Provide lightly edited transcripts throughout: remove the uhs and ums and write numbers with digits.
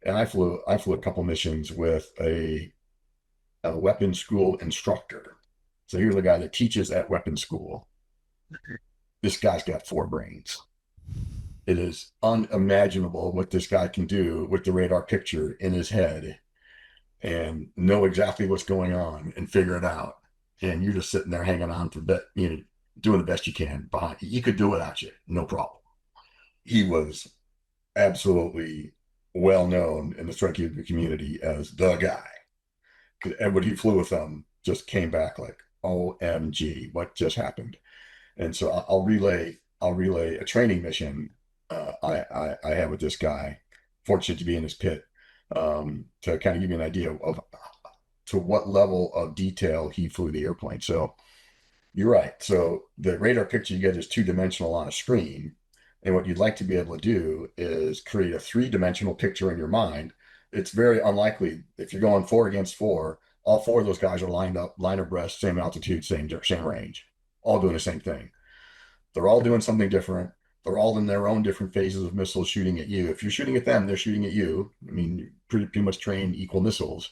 And I flew a couple missions with a weapons school instructor. So here's a guy that teaches at weapons school. This guy's got four brains. It is unimaginable what this guy can do with the radar picture in his head and know exactly what's going on and figure it out. And you're just sitting there hanging on for doing the best you can behind. You could do without you, no problem. He was absolutely well known in the striking community as the guy. Everybody who flew with him just came back like, OMG, what just happened? And so I'll relay a training mission I have with this guy. Fortunate to be in his pit, to kind of give you an idea of to what level of detail he flew the airplane. So you're right. So the radar picture you get is two-dimensional on a screen. And what you'd like to be able to do is create a three-dimensional picture in your mind. It's very unlikely if you're going four against four, all four of those guys are lined up, line abreast, same altitude, same range, all doing the same thing. They're all doing something different. They're all in their own different phases of missiles shooting at you. If you're shooting at them, they're shooting at you. I mean, you're pretty much trained equal missiles.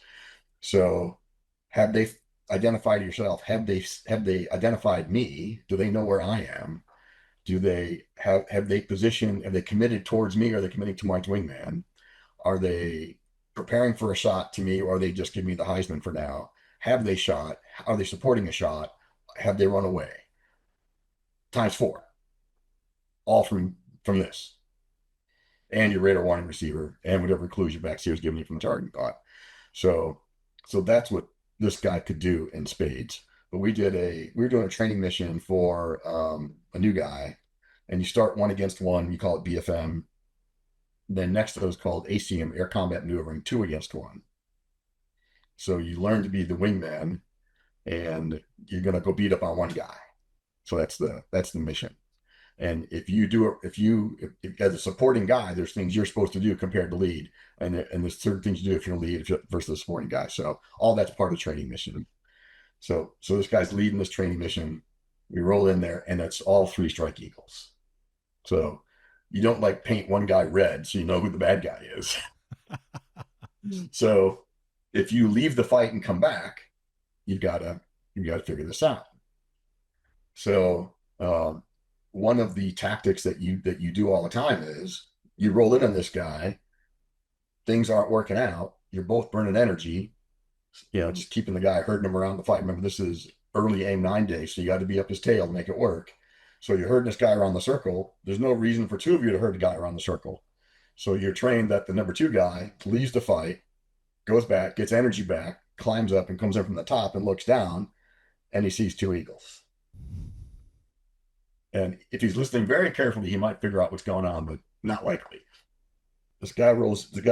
So have they identified yourself? Have they identified me? Do they know where I am? Do they have they positioned, have they committed towards me? Or are they committing to my wingman? Are they preparing for a shot to me, or are they just giving me the Heisman for now? Have they shot? Are they supporting a shot? Have they run away? Times four, all from this. And your radar warning receiver and whatever clues your backseer is giving you from the targeting thought. So that's what this guy could do in spades. But we were doing a training mission for a new guy, and you start one against one, you call it BFM. Then next to those called ACM, air combat maneuvering, two against one. So you learn to be the wingman, and you're gonna go beat up on one guy. So that's the mission. And if as a supporting guy, there's things you're supposed to do compared to lead, and there's certain things you do if you're lead versus the supporting guy. So all that's part of the training mission. So this guy's leading this training mission. We roll in there, and it's all three Strike Eagles. So you don't like paint one guy red so you know who the bad guy is. So if you leave the fight and come back, you gotta figure this out. So one of the tactics that you do all the time is you roll in on this guy, things aren't working out, you're both burning energy, just keeping the guy, herding him around the fight. Remember, this is early AIM-9 days, so you got to be up his tail to make it work. So you're herding this guy around the circle. There's no reason for two of you to herd the guy around the circle. So you're trained that the number two guy leaves the fight, goes back, gets energy back, climbs up and comes in from the top and looks down, and he sees two eagles. And if he's listening very carefully, he might figure out what's going on, but not likely. The guy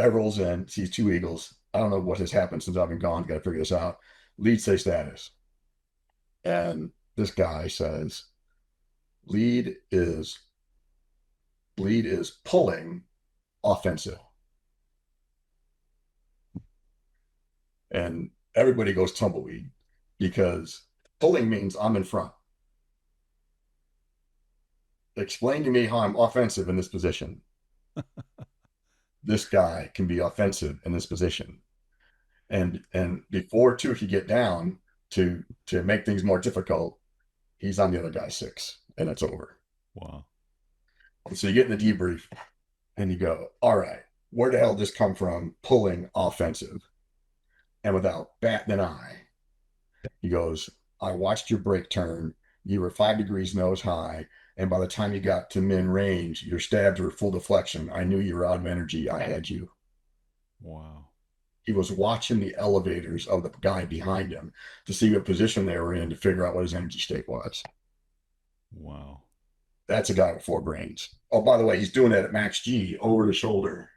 rolls in, sees two eagles. I don't know what has happened since I've been gone. Got to figure this out. Lead say status. And this guy says, lead is pulling offensive. And everybody goes tumbleweed because pulling means I'm in front. Explain to me how I'm offensive in this position. This guy can be offensive in this position. And before two can get down to make things more difficult, he's on the other guy's six, and it's over. Wow. And so you get in the debrief, and you go, all right, where the hell did this come from? Pulling offensive. And without batting an eye, he goes, I watched your brake turn. You were 5 degrees nose high. And by the time you got to min range, your stabs were full deflection. I knew you were out of energy. I had you. Wow. He was watching the elevators of the guy behind him to see what position they were in to figure out what his energy state was. Wow. That's a guy with four brains. Oh, by the way, he's doing that at max G over the shoulder.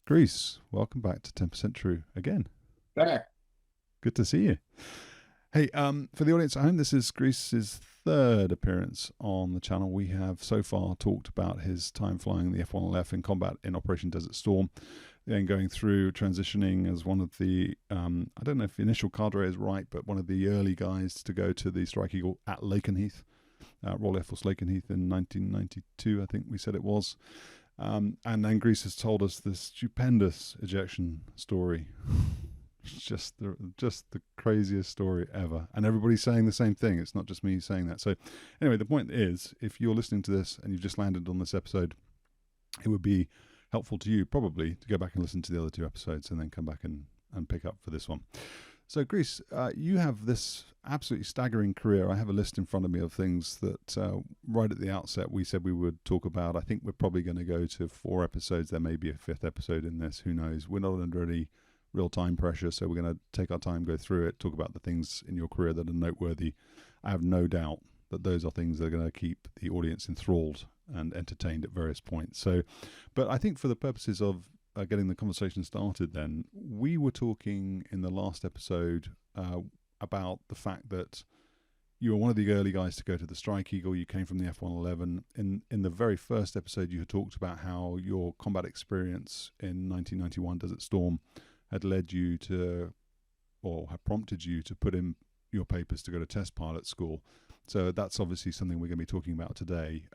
Greece, welcome back to 10% True again. Back. Good to see you. Hey, for the audience at home, this is Greece's third appearance on the channel. We have so far talked about his time flying the F-1LF in combat in Operation Desert Storm. then going through transitioning as one of the I don't know if the initial cadre is right, but one of the early guys to go to the Strike Eagle at Lakenheath, Royal Air Force Lakenheath in 1992, I think we said it was. And then Greece has told us this stupendous ejection story. It's just the craziest story ever, and everybody's saying the same thing. It's not just me saying that. So anyway, the point is, if you're listening to this and you've just landed on this episode, it would be helpful to you probably to go back and listen to the other two episodes and then come back and pick up for this one. So Greece, you have this absolutely staggering career. I have a list in front of me of things that right at the outset we said we would talk about. I think we're probably going to go to 4 episodes. There may be a 5th episode in this. Who knows? We're not under any real time pressure, so we're going to take our time, go through it, talk about the things in your career that are noteworthy. I have no doubt that those are things that are going to keep the audience enthralled and entertained at various points. So, but I think for the purposes of getting the conversation started, then we were talking in the last episode about the fact that you were one of the early guys to go to the Strike Eagle. You came from the F-111. In the very first episode, you had talked about how your combat experience in 1991 Desert Storm had led you to, or had prompted you to put in your papers to go to test pilot school. So that's obviously something we're going to be talking about today.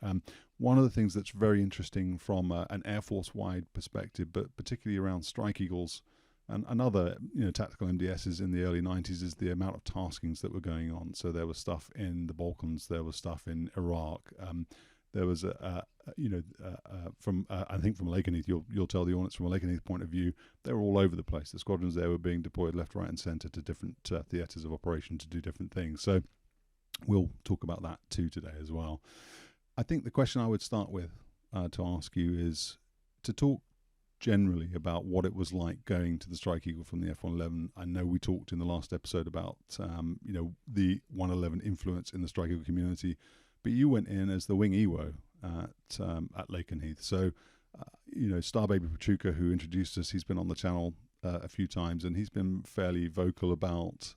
One of the things that's very interesting from an Air Force-wide perspective, but particularly around Strike Eagles and other tactical MDSs in the early 90s, is the amount of taskings that were going on. So there was stuff in the Balkans, there was stuff in Iraq. There was from I think from Lakenheath, you'll tell the audience from a Lakenheath point of view, they were all over the place. The squadrons there were being deployed left, right, and centre to different theatres of operation to do different things. So we'll talk about that too today as well. I think the question I would start with to ask you is to talk generally about what it was like going to the Strike Eagle from the F-111. I know we talked in the last episode about the 111 influence in the Strike Eagle community, but you went in as the wing EWO at Lakenheath. So, Starbaby Pachuca, who introduced us, he's been on the channel a few times, and he's been fairly vocal about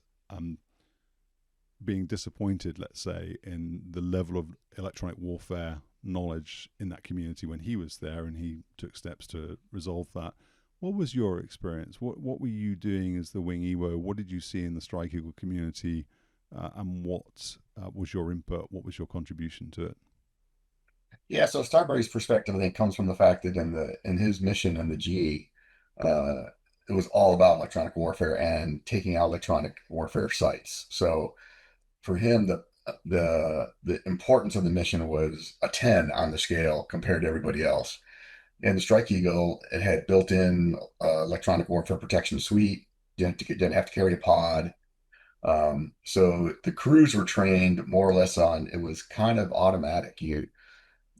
being disappointed, let's say, in the level of electronic warfare knowledge in that community when he was there, and he took steps to resolve that. What was your experience? What were you doing as the wing EWO? What did you see in the Strike Eagle community? And what was your input? What was your contribution to it? Yeah, so Starbury's perspective, I think, comes from the fact that in his mission in the G, it was all about electronic warfare and taking out electronic warfare sites. So for him, the importance of the mission was a 10 on the scale compared to everybody else. And the Strike Eagle, it had built-in electronic warfare protection suite. Didn't have to carry a pod. So the crews were trained more or less on, it was kind of automatic. You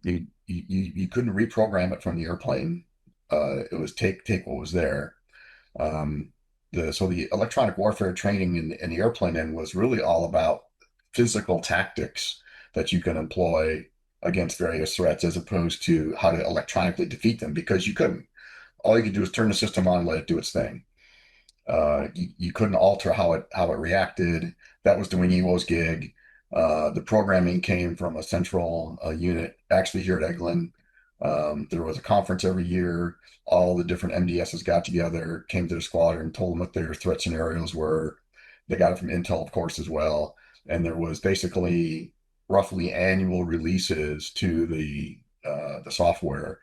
couldn't reprogram it from the airplane. It was take what was there. So the electronic warfare training in the airplane end was really all about physical tactics that you can employ against various threats, as opposed to how to electronically defeat them, because you couldn't. All you could do is turn the system on and let it do its thing. You couldn't alter how it reacted. That was the wing EWO's gig. The programming came from a central unit, actually here at Eglin. There was a conference every year. All the different MDSs got together, came to the squadron, told them what their threat scenarios were. They got it from Intel, of course, as well. And there was basically roughly annual releases to the software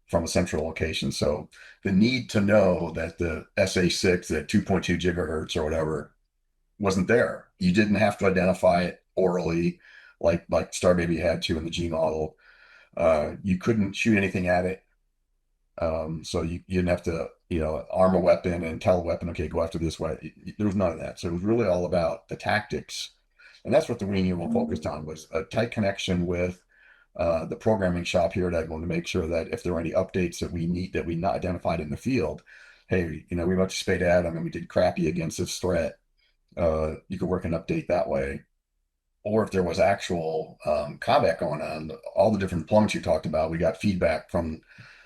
from a central location. So the need to know that the SA6 at 2.2 gigahertz or whatever wasn't there. You didn't have to identify it orally like Starbaby had to in the G model. You couldn't shoot anything at it. So you didn't have to, arm a weapon and tell a weapon, okay, go after this way. There was none of that. So it was really all about the tactics. And that's what the wing EWO focused on, was a tight connection with the programming shop here at Eglin to make sure that if there were any updates that we not identified in the field, hey, we went to Spade Adam and we did crappy against this threat. You could work an update that way. Or if there was actual combat going on, all the different deployments you talked about, we got feedback from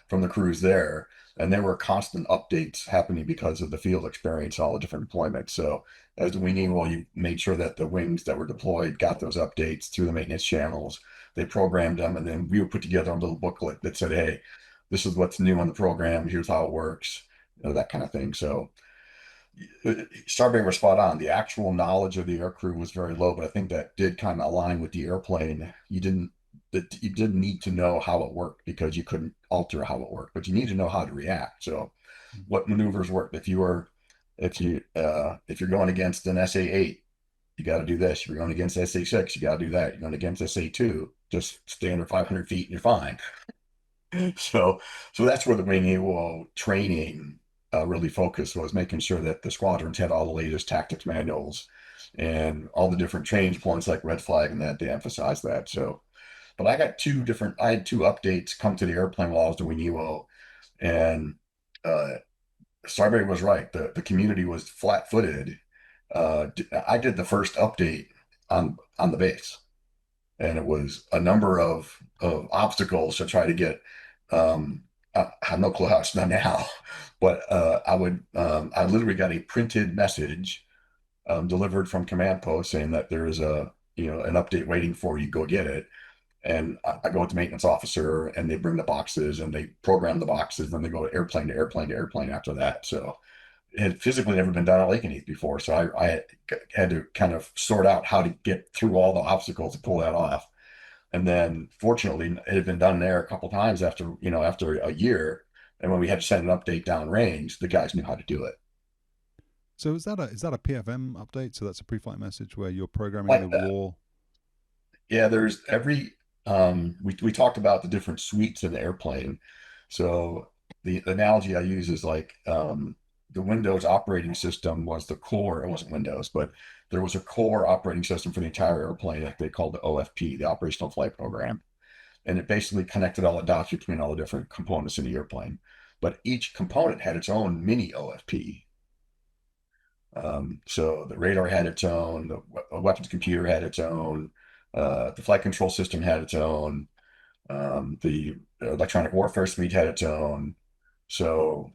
the crews there, and there were constant updates happening because of the field experience, all the different deployments. So as the wing EWO, you made sure that the wings that were deployed got those updates through the maintenance channels. They programmed them, and then we would put together a little booklet that said, hey, this is what's new on the program. Here's how it works. that kind of thing. So Starbase was spot on. The actual knowledge of the air crew was very low, but I think that did kind of align with the airplane. You didn't need to know how it worked because you couldn't alter how it worked, but you need to know how to react. So what maneuvers worked? If you're going against an SA-8, you got to do this. If you're going against SA-6, you got to do that. You're going against SA-2, just stay under 500 feet and you're fine. So, so that's where the wing AWO training really focused, was making sure that the squadrons had all the latest tactics manuals and all the different change points like red flag and that, they emphasize that. So, but I had two updates come to the airplane while I was doing EWO, and uh, Starbase was right. The community was flat footed. I did the first update on the base, and it was a number of obstacles to try to get. I have no clue how it's done now, but I literally got a printed message delivered from command post saying that there is an update waiting for you. Go get it. And I go with the maintenance officer, and they bring the boxes and they program the boxes, and they go airplane to airplane to airplane after that. So it had physically never been done at Lakenheath before. So I had to kind of sort out how to get through all the obstacles to pull that off. And then fortunately, it had been done there a couple times after a year. And when we had to send an update downrange, the guys knew how to do it. So is that a PFM update? So that's a pre-flight message where you're programming the Like that. raw. Yeah, there's every we talked about the different suites in the airplane. So the analogy I use is like the Windows operating system was the core. It wasn't Windows, but there was a core operating system for the entire airplane that they called the OFP, the Operational Flight Program. And it basically connected all the dots between all the different components in the airplane. But each component had its own mini OFP. So the radar had its own, the weapons computer had its own, the flight control system had its own, the electronic warfare suite had its own. So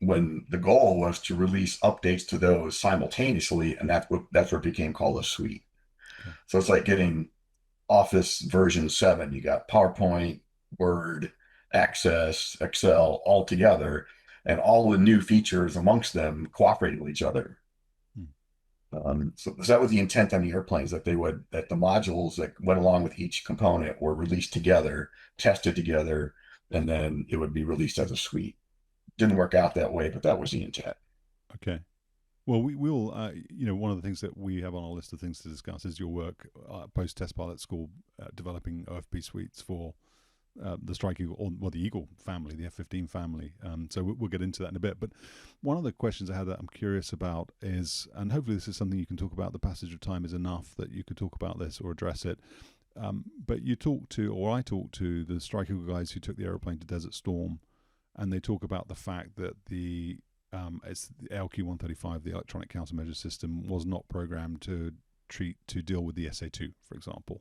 when the goal was to release updates to those simultaneously, and that's what became called a suite. Okay. So it's like getting Office version 7. You got PowerPoint, Word, Access, Excel all together, and all the new features amongst them cooperating with each other. Hmm. So that was the intent on the airplanes, that the modules that went along with each component were released together, tested together, and then it would be released as a suite. Didn't work out that way, but that was the intent. Okay. Well, we'll, one of the things that we have on our list of things to discuss is your work post test pilot school, developing OFP suites for the Strike Eagle, or the Eagle family, the F-15 family. So we'll get into that in a bit. But one of the questions I had that I'm curious about is, and hopefully this is something you can talk about, the passage of time is enough that you could talk about this or address it. But I talked to the Strike Eagle guys who took the aeroplane to Desert Storm, and they talk about the fact that it's the LQ-135, the electronic countermeasure system, was not programmed to deal with the SA-2, for example.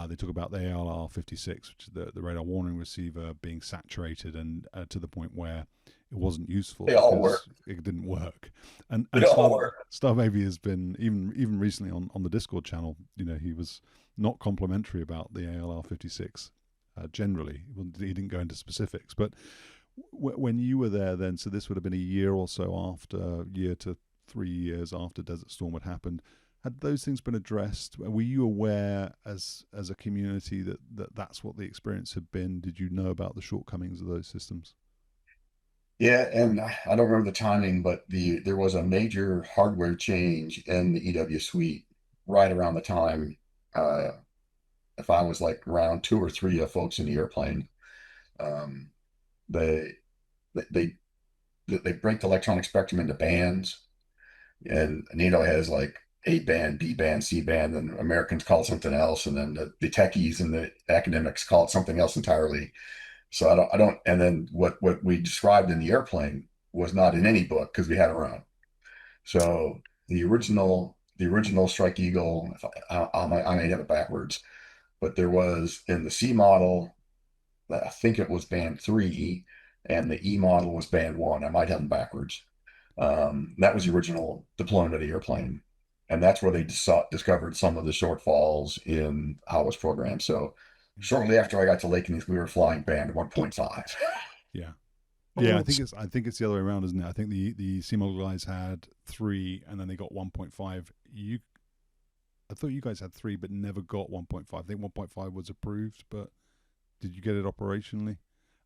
They talk about the ALR-56, which is the radar warning receiver, being saturated and to the point where it wasn't useful They all work. because it didn't work. And They all work. Star Baby has been even recently on the Discord channel. He was not complimentary about the ALR-56 generally. He didn't go into specifics, but when you were there then, so this would have been a year or so after, year to 3 years after Desert Storm had happened. Had those things been addressed? Were you aware as a community that's what the experience had been? Did you know about the shortcomings of those systems? Yeah, and I don't remember the timing, but there was a major hardware change in the EW suite right around the time. Uh, if I was like around two or three of folks in the airplane, um, they they they break the electronic spectrum into bands, and NATO has like A band, B band, C band, and Americans call it something else, and then the techies and the academics call it something else entirely. So I don't, and then what we described in the airplane was not in any book because we had our own. So the original Strike Eagle, I may have it backwards, but there was in the C model, I think it was band 3, and the E model was band 1. I might have them backwards. That was the original deployment of the airplane. And that's where they discovered some of the shortfalls in how it was programmed. So shortly after I got to Lakenheath, we were flying band 1.5. Yeah. Yeah, I think it's the other way around, isn't it? I think the C model guys had three, and then they got 1.5. I thought you guys had three, but never got 1.5. I think 1.5 was approved, but did you get it operationally?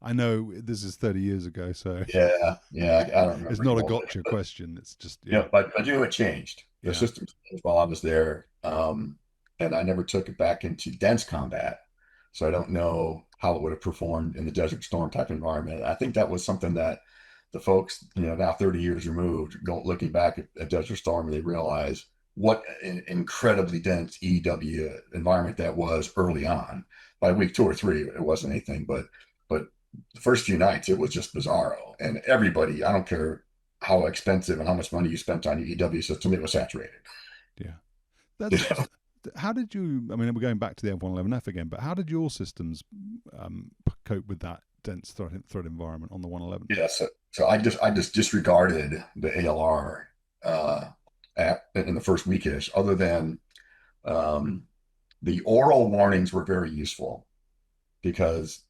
I know this is 30 years ago, so Yeah, yeah, I don't it's remember not a remotely. gotcha question. It's just Yeah, yeah, but I knew it changed. The yeah, system changed while I was there, and I never took it back into dense combat, so I don't know how it would have performed in the Desert Storm type environment. I think that was something that the folks, now 30 years removed, go looking back at Desert Storm, they realize what an incredibly dense EW environment that was early on. By week 2 or 3, it wasn't anything, but the first few nights it was just bizarro, and everybody, I don't care how expensive and how much money you spent on your EW system, it was saturated. yeah. That's how did you? I mean, we're going back to the F-111F again, but how did your systems cope with that dense threat environment on the 111? Yeah, so I just disregarded the ALR uh, app in the first weekish. Other than um, the oral warnings were very useful because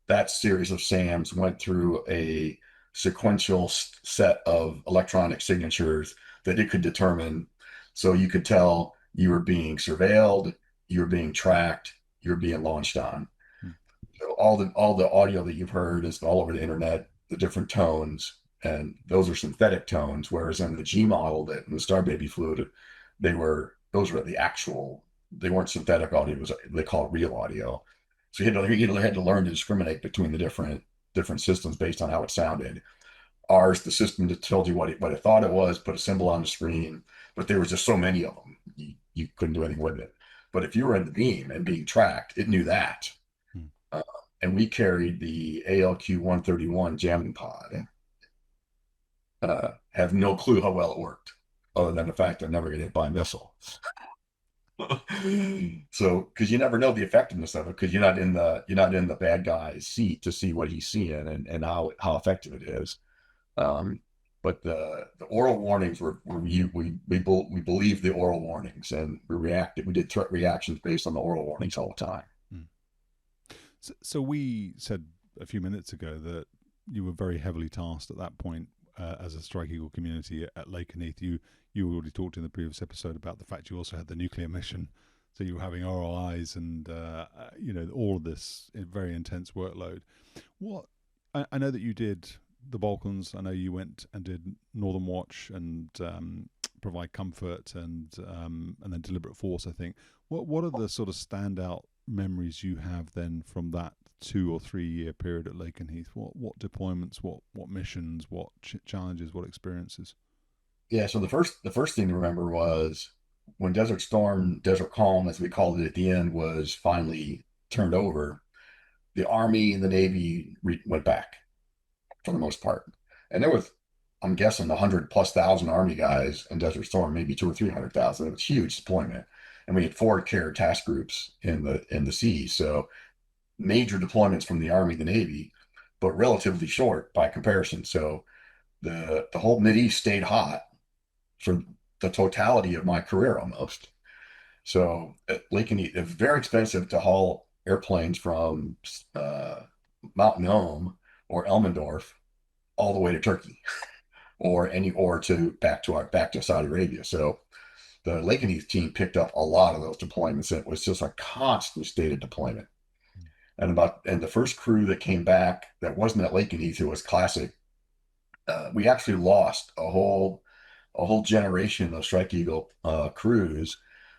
that series of SAMs went through a sequential set of electronic signatures that it could determine. So you could tell you were being surveilled, you were being tracked, you're being launched on. Hmm. So all the audio that you've heard is all over the internet, the different tones, and those are synthetic tones. Whereas in the G model that in the Star Baby flew, those were the actual. They weren't synthetic audio. They call it real audio. So you had to learn to discriminate between the different systems based on how it sounded. Ours, the system that told you what it thought it was, put a symbol on the screen, but there was just so many of them, you couldn't do anything with it. But if you were in the beam and being tracked, it knew that. Hmm. Uh, and we carried the ALQ 131 jamming pod. Have no clue how well it worked, other than the fact I never get hit by a missile. So, because you never know the effectiveness of it, because you're not in the bad guy's seat to see what he's seeing and how effective it is. Um, but the oral warnings we believed the oral warnings, and we reacted. We did threat reactions based on the oral warnings all the time. Hmm. So we said a few minutes ago that you were very heavily tasked at that point as a Strike Eagle community at Lakenheath. You already talked in the previous episode about the fact you also had the nuclear mission, so you were having ROIs and all of this very intense workload. What I know that you did the Balkans. I know you went and did Northern Watch and provide comfort and then deliberate force. I think. What are the sort of standout memories you have then from that 2 or 3 year period at Lakenheath? What deployments, what missions, what challenges, what experiences? Yeah. So the first thing to remember was when Desert Storm, Desert Calm, as we called it at the end, was finally turned over. The Army and the Navy went back for the most part. And there was, I'm guessing, 100+ thousand Army guys in Desert Storm, maybe 200 or 300,000. It was a huge deployment, and we had 4 care task groups in the sea. So major deployments from the Army, the Navy, but relatively short by comparison. So the whole Mid East stayed hot for the totality of my career almost. So at Lake and it's very expensive to haul airplanes from uh, Mount Nome or Elmendorf all the way to Turkey or back to Saudi Arabia. So the Lake and East team picked up a lot of those deployments, and it was just a constant state of deployment. And the first crew that came back that wasn't at Lake and East, it was classic. We actually lost a whole generation of Strike Eagle crews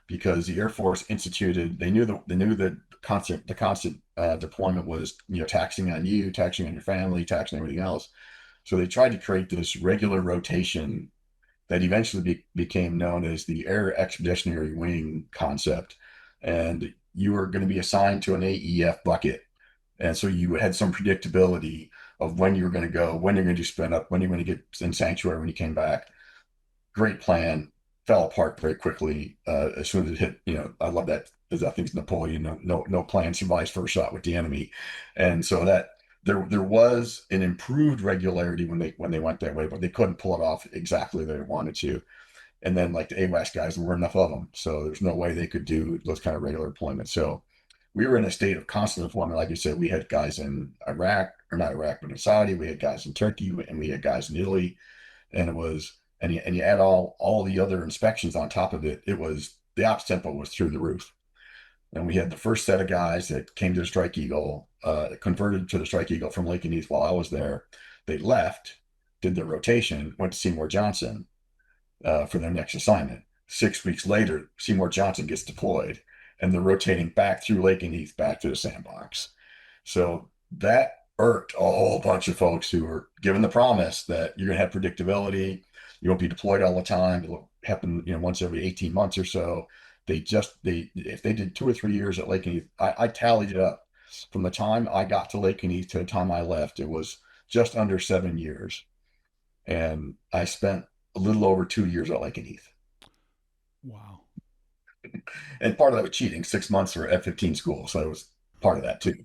because the Air Force instituted. They knew that the constant deployment was taxing on you, taxing on your family, taxing everything else. So they tried to create this regular rotation that eventually became known as the Air Expeditionary Wing concept. And you were going to be assigned to an AEF bucket. And so you had some predictability of when you were going to go, when you're going to do spin up, when you're going to get in sanctuary when you came back. Great plan, fell apart very quickly as soon as it hit. I love that because I think Napoleon, no plan survives first shot with the enemy, and so that there was an improved regularity when they went that way, but they couldn't pull it off exactly the way they wanted to. And then like the AWACS guys, there weren't enough of them, so there's no way they could do those kind of regular deployments. So we were in a state of constant deployment. Like you said, we had guys in Iraq, or not Iraq, but in Saudi. We had guys in Turkey, and we had guys in Italy, and it was, and you add all the other inspections on top of it. It was the ops tempo was through the roof. And we had the first set of guys that came to the Strike Eagle, converted to the Strike Eagle from Lake and East while I was there. They left, did their rotation, went to Seymour Johnson for their next assignment. 6 weeks later, Seymour Johnson gets deployed, and they're rotating back through Lake and East back to the sandbox. So that irked a whole bunch of folks who were given the promise that you're going to have predictability. You won't be deployed all the time. It'll happen, once every 18 months or so. If they did 2 or 3 years at Lake and East, I tallied it up. From the time I got to Lake and East to the time I left, it was just under 7 years. And I spent a little over 2 years at Lake and East. Wow. And part of that was cheating, 6 months for F-15 school. So it was part of that too.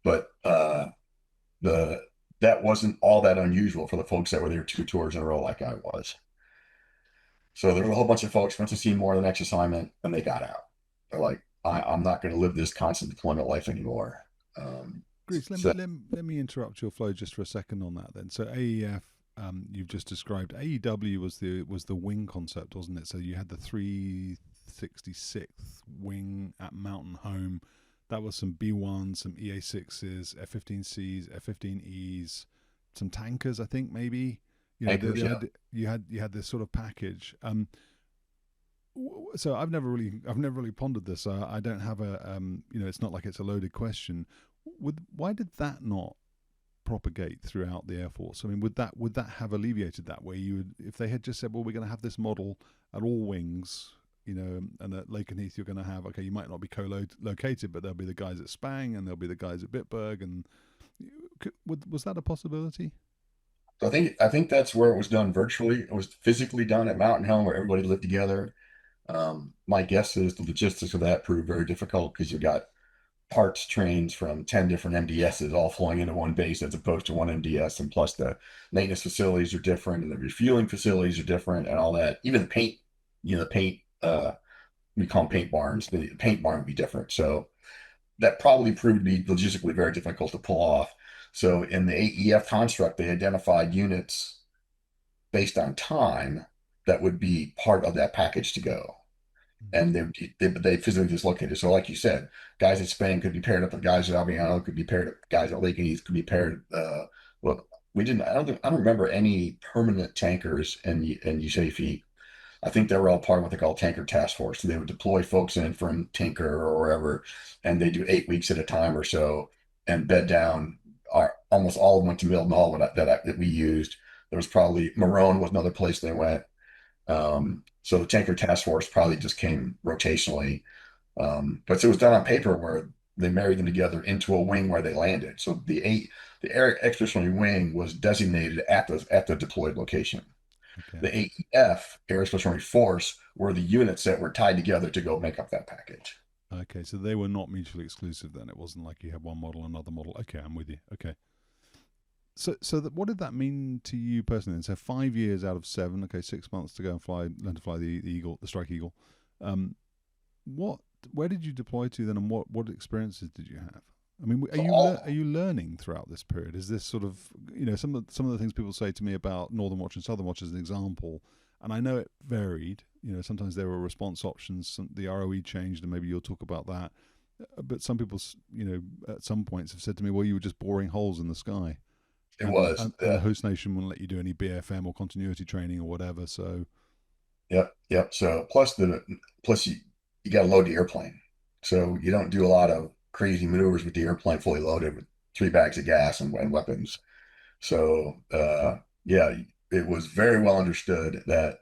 But the that wasn't all that unusual for the folks that were there 2 tours in a row like I was. So there was a whole bunch of folks went to see more of the next assignment, and they got out. They're like, I'm not going to live this constant deployment life anymore. Greece, So let me interrupt your flow just for a second on that then. So AEF, you've just described. AEW was the wing concept, wasn't it? So you had the 366th wing at Mountain Home. That was some B1s, some EA6s, F-15Cs, F-15Es, some tankers, I think maybe. anchors, yeah. You had this sort of package. So I've never really pondered this. I don't have a it's not like it's a loaded question. Why did that not propagate throughout the Air Force? I mean, would that have alleviated that? Where you would, if they had just said, well, we're going to have this model at all wings, and at Lake and Heath you're going to have, okay, you might not be co-located, but there'll be the guys at Spang and there'll be the guys at Bitburg, and was that a possibility? So I think that's where it was done virtually. It was physically done at Mountain Home where everybody lived together. My guess is the logistics of that proved very difficult because you got parts trains from 10 different MDSs all flowing into one base as opposed to one MDS. And plus the maintenance facilities are different and the refueling facilities are different and all that. Even the paint, the paint, we call them paint barns. The paint barn would be different. So that probably proved to be logistically very difficult to pull off. So in the AEF construct, they identified units based on time that would be part of that package to go. And they physically dislocated. So, like you said, guys at Spain could be paired up with guys at Albiano, could be paired up, guys at Lake and East could be paired. Well, we didn't. I don't remember any permanent tankers in USAFE. I think they were all part of what they call tanker task force. So they would deploy folks in from Tinker or wherever, and they do 8 weeks at a time or so, and bed down. Almost all of them went to Milton Hall that we used. There was probably Marone was another place they went. So the tanker task force probably just came rotationally. But it was done on paper where they married them together into a wing where they landed. So the air expeditionary wing was designated at the deployed location. Okay. The AEF, Air Expeditionary Force, were the units that were tied together to go make up that package. Okay, so they were not mutually exclusive then. It wasn't like you had one model, another model. Okay, I'm with you. Okay. What did that mean to you personally? And so 5 years out of 7, okay, 6 months to go and learn to fly the Eagle, the Strike Eagle. What, where did you deploy to then, and what experiences did you have? I mean, are you learning throughout this period? Is this sort of, some of the things people say to me about Northern Watch and Southern Watch as an example, and I know it varied. Sometimes there were response options, the ROE changed, and maybe you'll talk about that. But some people, at some points have said to me, well, you were just boring holes in the sky. It was. And the host nation wouldn't let you do any BFM or continuity training or whatever. So, Yep. So plus you got to load the airplane. So you don't do a lot of crazy maneuvers with the airplane fully loaded with 3 bags of gas and weapons. So yeah, it was very well understood that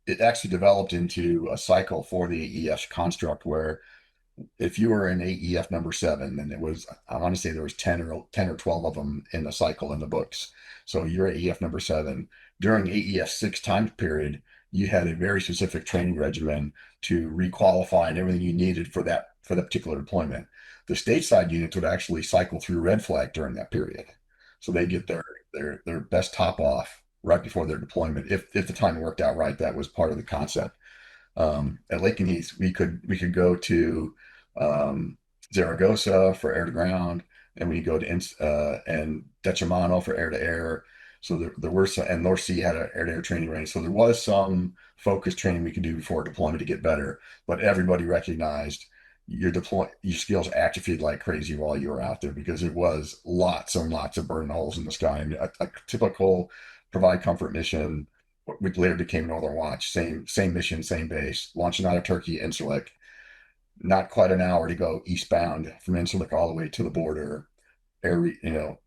it actually developed into a cycle for the AES construct where if you were in AEF number 7, and I want to say there was 10 or 12 of them in the cycle in the books. So you're AEF number 7. During AEF 6 time period, you had a very specific training regimen to requalify and everything you needed for that particular deployment. The stateside units would actually cycle through red flag during that period. So they get their best top off right before their deployment. If the timing worked out right, that was part of the concept. At Lake and Heath, we could go to Zaragoza for air to ground, and we go to and Decimano for air to air. So there were some, and North Sea had an air to air training range. So there was some focused training we could do before deployment to get better. But everybody recognized your skills atrophied like crazy while you were out there because it was lots and lots of burn holes in the sky. I mean, a typical provide comfort mission, which later became Northern Watch, same mission, same base, launching out of Turkey, Incirlik, not quite an hour to go eastbound from Incirlik all the way to the border,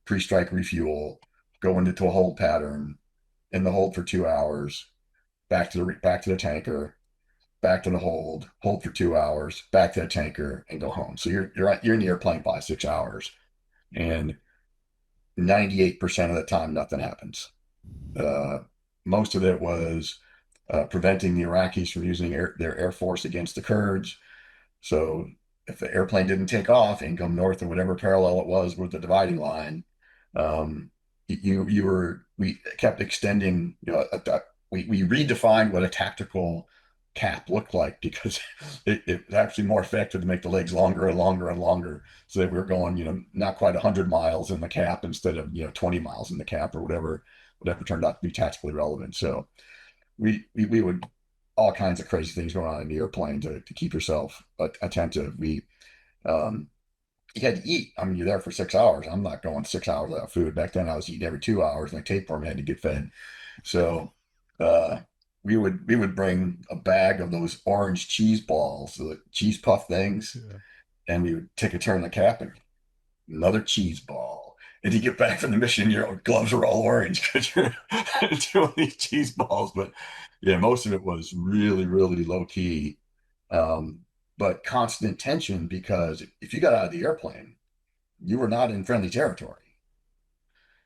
pre-strike refuel, go into a hold pattern, in the hold for 2 hours, back to the tanker, back to the hold for 2 hours, back to the tanker, and go home. So you're in the airplane by 6 hours, and 98% of the time nothing happens. Uh, Most of it was preventing the Iraqis from using their air force against the Kurds. So if the airplane didn't take off and go north or whatever parallel it was with the dividing line, um, we kept extending. We redefined what a tactical cap looked like because it was actually more effective to make the legs longer and longer and longer, so that we were going, not quite 100 miles in the cap instead of 20 miles in the cap or whatever turned out to be tactically relevant. So we would all kinds of crazy things going on in the airplane to keep yourself attentive. Um, you had to eat. I mean, you're there for 6 hours. I'm not going 6 hours without food. Back then, I was eating every 2 hours, and the tapeworm had to get fed. So uh, we would bring a bag of those orange cheese balls, the cheese puff things, Yeah. and we would take a turn in the cap and another cheese ball. And you get back from the mission, your gloves are all orange because you're doing these cheese balls. But yeah, most of it was really, really low key, um, but constant tension because if you got out of the airplane, you were not in friendly territory.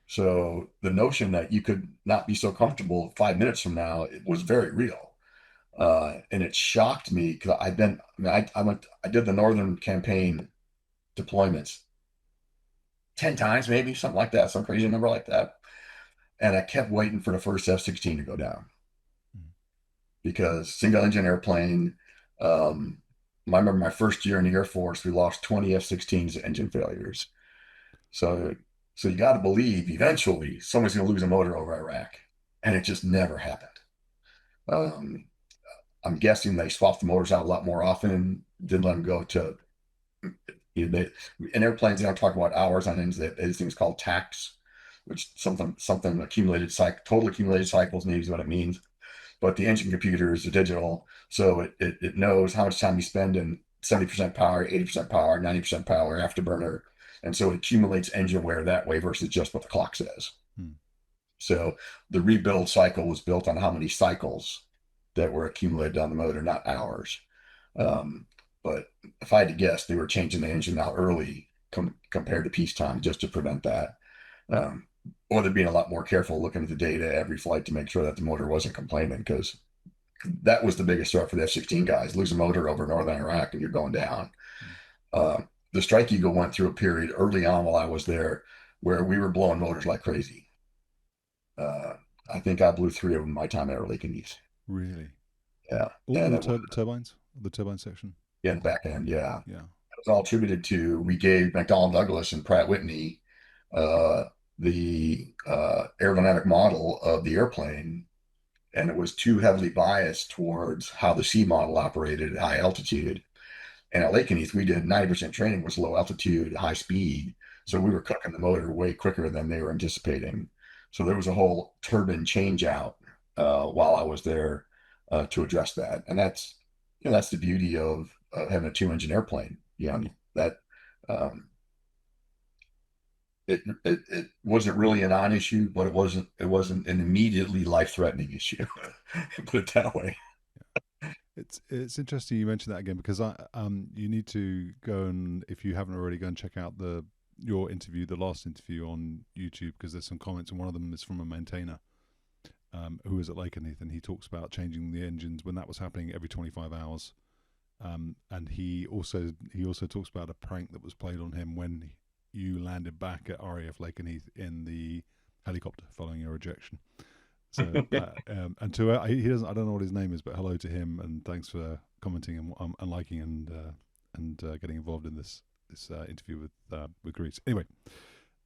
So the notion that you could not be so comfortable 5 minutes from now, it was very real. And it shocked me because I did the Northern campaign deployments 10 times, maybe something like that, some crazy number like that. And I kept waiting for the first F-16 to go down Mm. because single engine airplane. Um, I remember my first year in the Air Force, we lost 20 F-16s engine failures. So, so you got to believe eventually someone's going to lose a motor over Iraq, and it just never happened. Um, I'm guessing they swapped the motors out a lot more often, didn't let them go to in airplanes. They don't talk about hours on engines. These things called tax, which something accumulated cycle, total accumulated cycles maybe is what it means. But the engine computer is digital, so it knows how much time you spend in 70% power, 80% power, 90% power, afterburner, and so it accumulates engine wear that way versus just what the clock says. Mm. So the rebuild cycle was built on how many cycles that were accumulated on the motor, not hours. Um, but if I had to guess, they were changing the engine out early compared to peacetime just to prevent that. Um, or they're being a lot more careful looking at the data every flight to make sure that the motor wasn't complaining because that was the biggest threat for the F-16 guys. Lose a motor over northern Iraq and you're going down. Mm. Uh, the Strike Eagle went through a period early on while I was there where we were blowing motors like crazy. Uh, I think I blew three of them my time at Air East. Really? Yeah, All and the it was turbines? The turbine section? yeah, back end. Yeah, Yeah. it was all attributed to we gave McDonnell Douglas and Pratt Whitney uh, the aerodynamic model of the airplane, and it was too heavily biased towards how the C model operated at high altitude. And at Lakenheath, we did 90% training was low altitude, high speed. So we were cooking the motor way quicker than they were anticipating. So there was a whole turbine change out while I was there to address that. And that's the beauty of having a two-engine airplane. That um, it wasn't really a non-issue, but it wasn't an immediately life-threatening issue. Put it that way. It's interesting you mentioned that again because you need to go and if you haven't already go and check out your interview, the last interview on YouTube because there's some comments and one of them is from a maintainer who was at Lakenheath and he talks about changing the engines when that was happening every 25 hours. And he also talks about a prank that was played on him when you landed back at RAF Lakenheath in the helicopter following your ejection. So and to he doesn't. I don't know what his name is, but hello to him and thanks for commenting and liking and getting involved in this this interview with Greece. Anyway,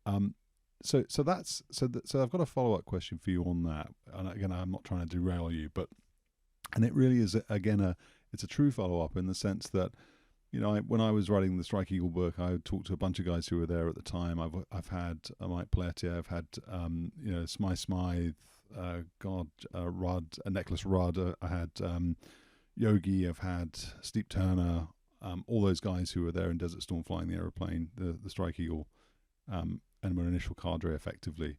um, so I've got a follow up question for you on that. And again, I'm not trying to derail you, but and it really is again it's a true follow up in the sense that when I was writing the Strike Eagle book, I talked to a bunch of guys who were there at the time. I've had Mike Plettier, I've had Smythe, Rudd, Necklace Rudd. I had Yogi. I've had Steve Turner. All those guys who were there in Desert Storm flying the aeroplane, the Strike Eagle, and were initial cadre effectively.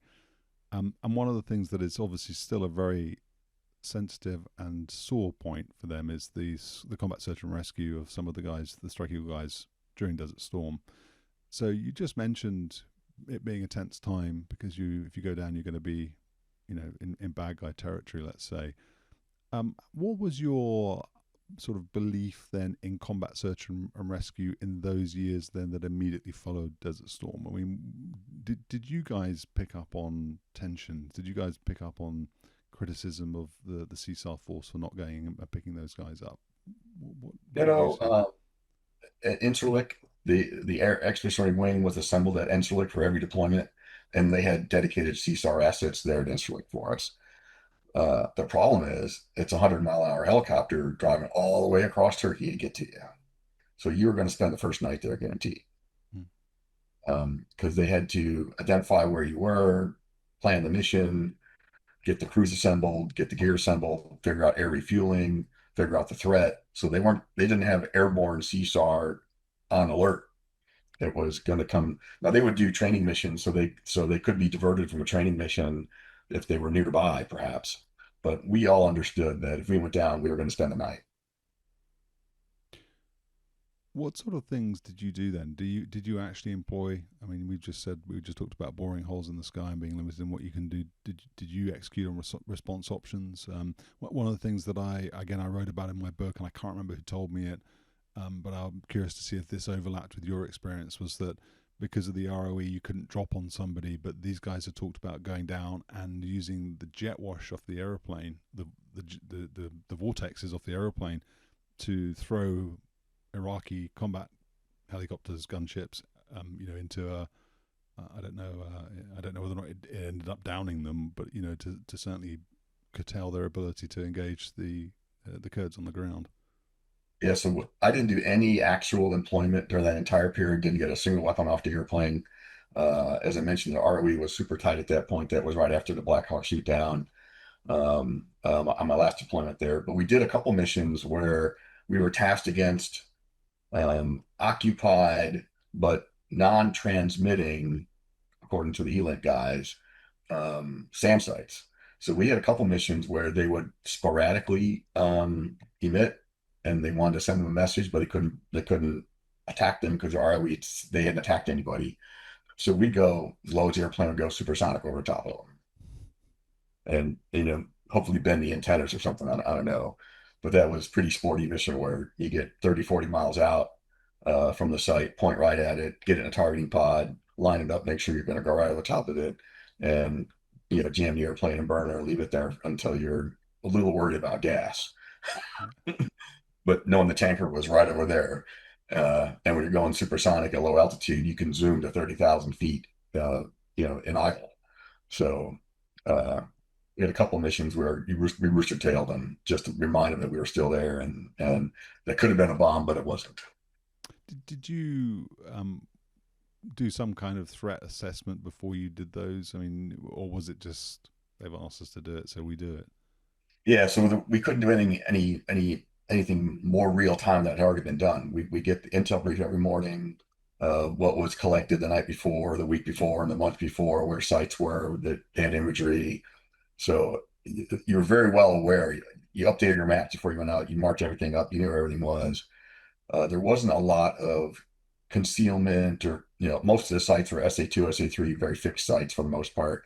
And one of the things that is obviously still a very sensitive and sore point for them is the combat search and rescue of some of the guys, the Strike Eagle guys, during Desert Storm. So you just mentioned it being a tense time because if you go down, you're going to be, in bad guy territory, let's say. What was your sort of belief then in combat search and rescue in those years then that immediately followed Desert Storm? I mean, did you guys pick up on tensions? Did you guys pick up on criticism of the CSAR force for not going and picking those guys up? What You did you know, see? at Incirlik, the air expeditionary wing was assembled at Incirlik for every deployment, and they had dedicated CSAR assets there at Incirlik for us. The problem is it's a 100-mile-an-hour helicopter driving all the way across Turkey to get to you. So you were going to spend the first night there, guaranteed. Hmm. Because they had to identify where you were, plan the mission, get the crews assembled, get the gear assembled, figure out air refueling, figure out the threat. So they didn't have airborne CSAR on alert. It was going to come. Now they would do training missions, so they could be diverted from a training mission if they were nearby, perhaps. But we all understood that if we went down, we were going to spend the night. What sort of things did you do then? Did you actually employ? I mean, we just talked about boring holes in the sky and being limited in what you can do. Did you execute on response options? One of the things that I wrote about in my book, and I can't remember who told me it, but I'm curious to see if this overlapped with your experience. Was that because of the ROE, you couldn't drop on somebody, but these guys had talked about going down and using the jet wash off the aeroplane, the vortexes off the aeroplane, to throw Iraqi combat helicopters, gunships, into a I don't know whether or not it ended up downing them, but to certainly curtail their ability to engage the Kurds on the ground. Yeah, so I didn't do any actual employment during that entire period. Didn't get a single weapon off the airplane. As I mentioned, the ROE was super tight at that point. That was right after the Blackhawk shoot down on my last deployment there. But we did a couple missions where we were tasked against occupied but non-transmitting, according to the ELINT guys, SAM sites. So we had a couple missions where they would sporadically emit, and they wanted to send them a message, but they couldn't attack them because they hadn't attacked anybody. So we go, Lowe's airplane would go supersonic over the top of them, and hopefully bend the antennas or something. I don't know, but that was pretty sporty mission where you get 30, 40 miles out from the site, point right at it, get in a targeting pod, line it up, make sure you're going to go right over the top of it, and jam the airplane and burn it or leave it there until you're a little worried about gas. Yeah. But knowing the tanker was right over there, and when you're going supersonic at low altitude, you can zoom to 30,000 feet, in idle. So uh, we had a couple of missions where we rooster tailed them just to remind them that we were still there, and that could have been a bomb, but it wasn't. Did you do some kind of threat assessment before you did those? I mean, or was it just they've asked us to do it, so we do it? Yeah, so we couldn't do anything more real time that had already been done. We get the intel brief every morning, what was collected the night before, the week before, and the month before, where sites were that had imagery. So you're very well aware. You updated your maps before you went out. You marked everything up. You knew where everything was. There wasn't a lot of concealment, or most of the sites were SA2, SA3, very fixed sites for the most part.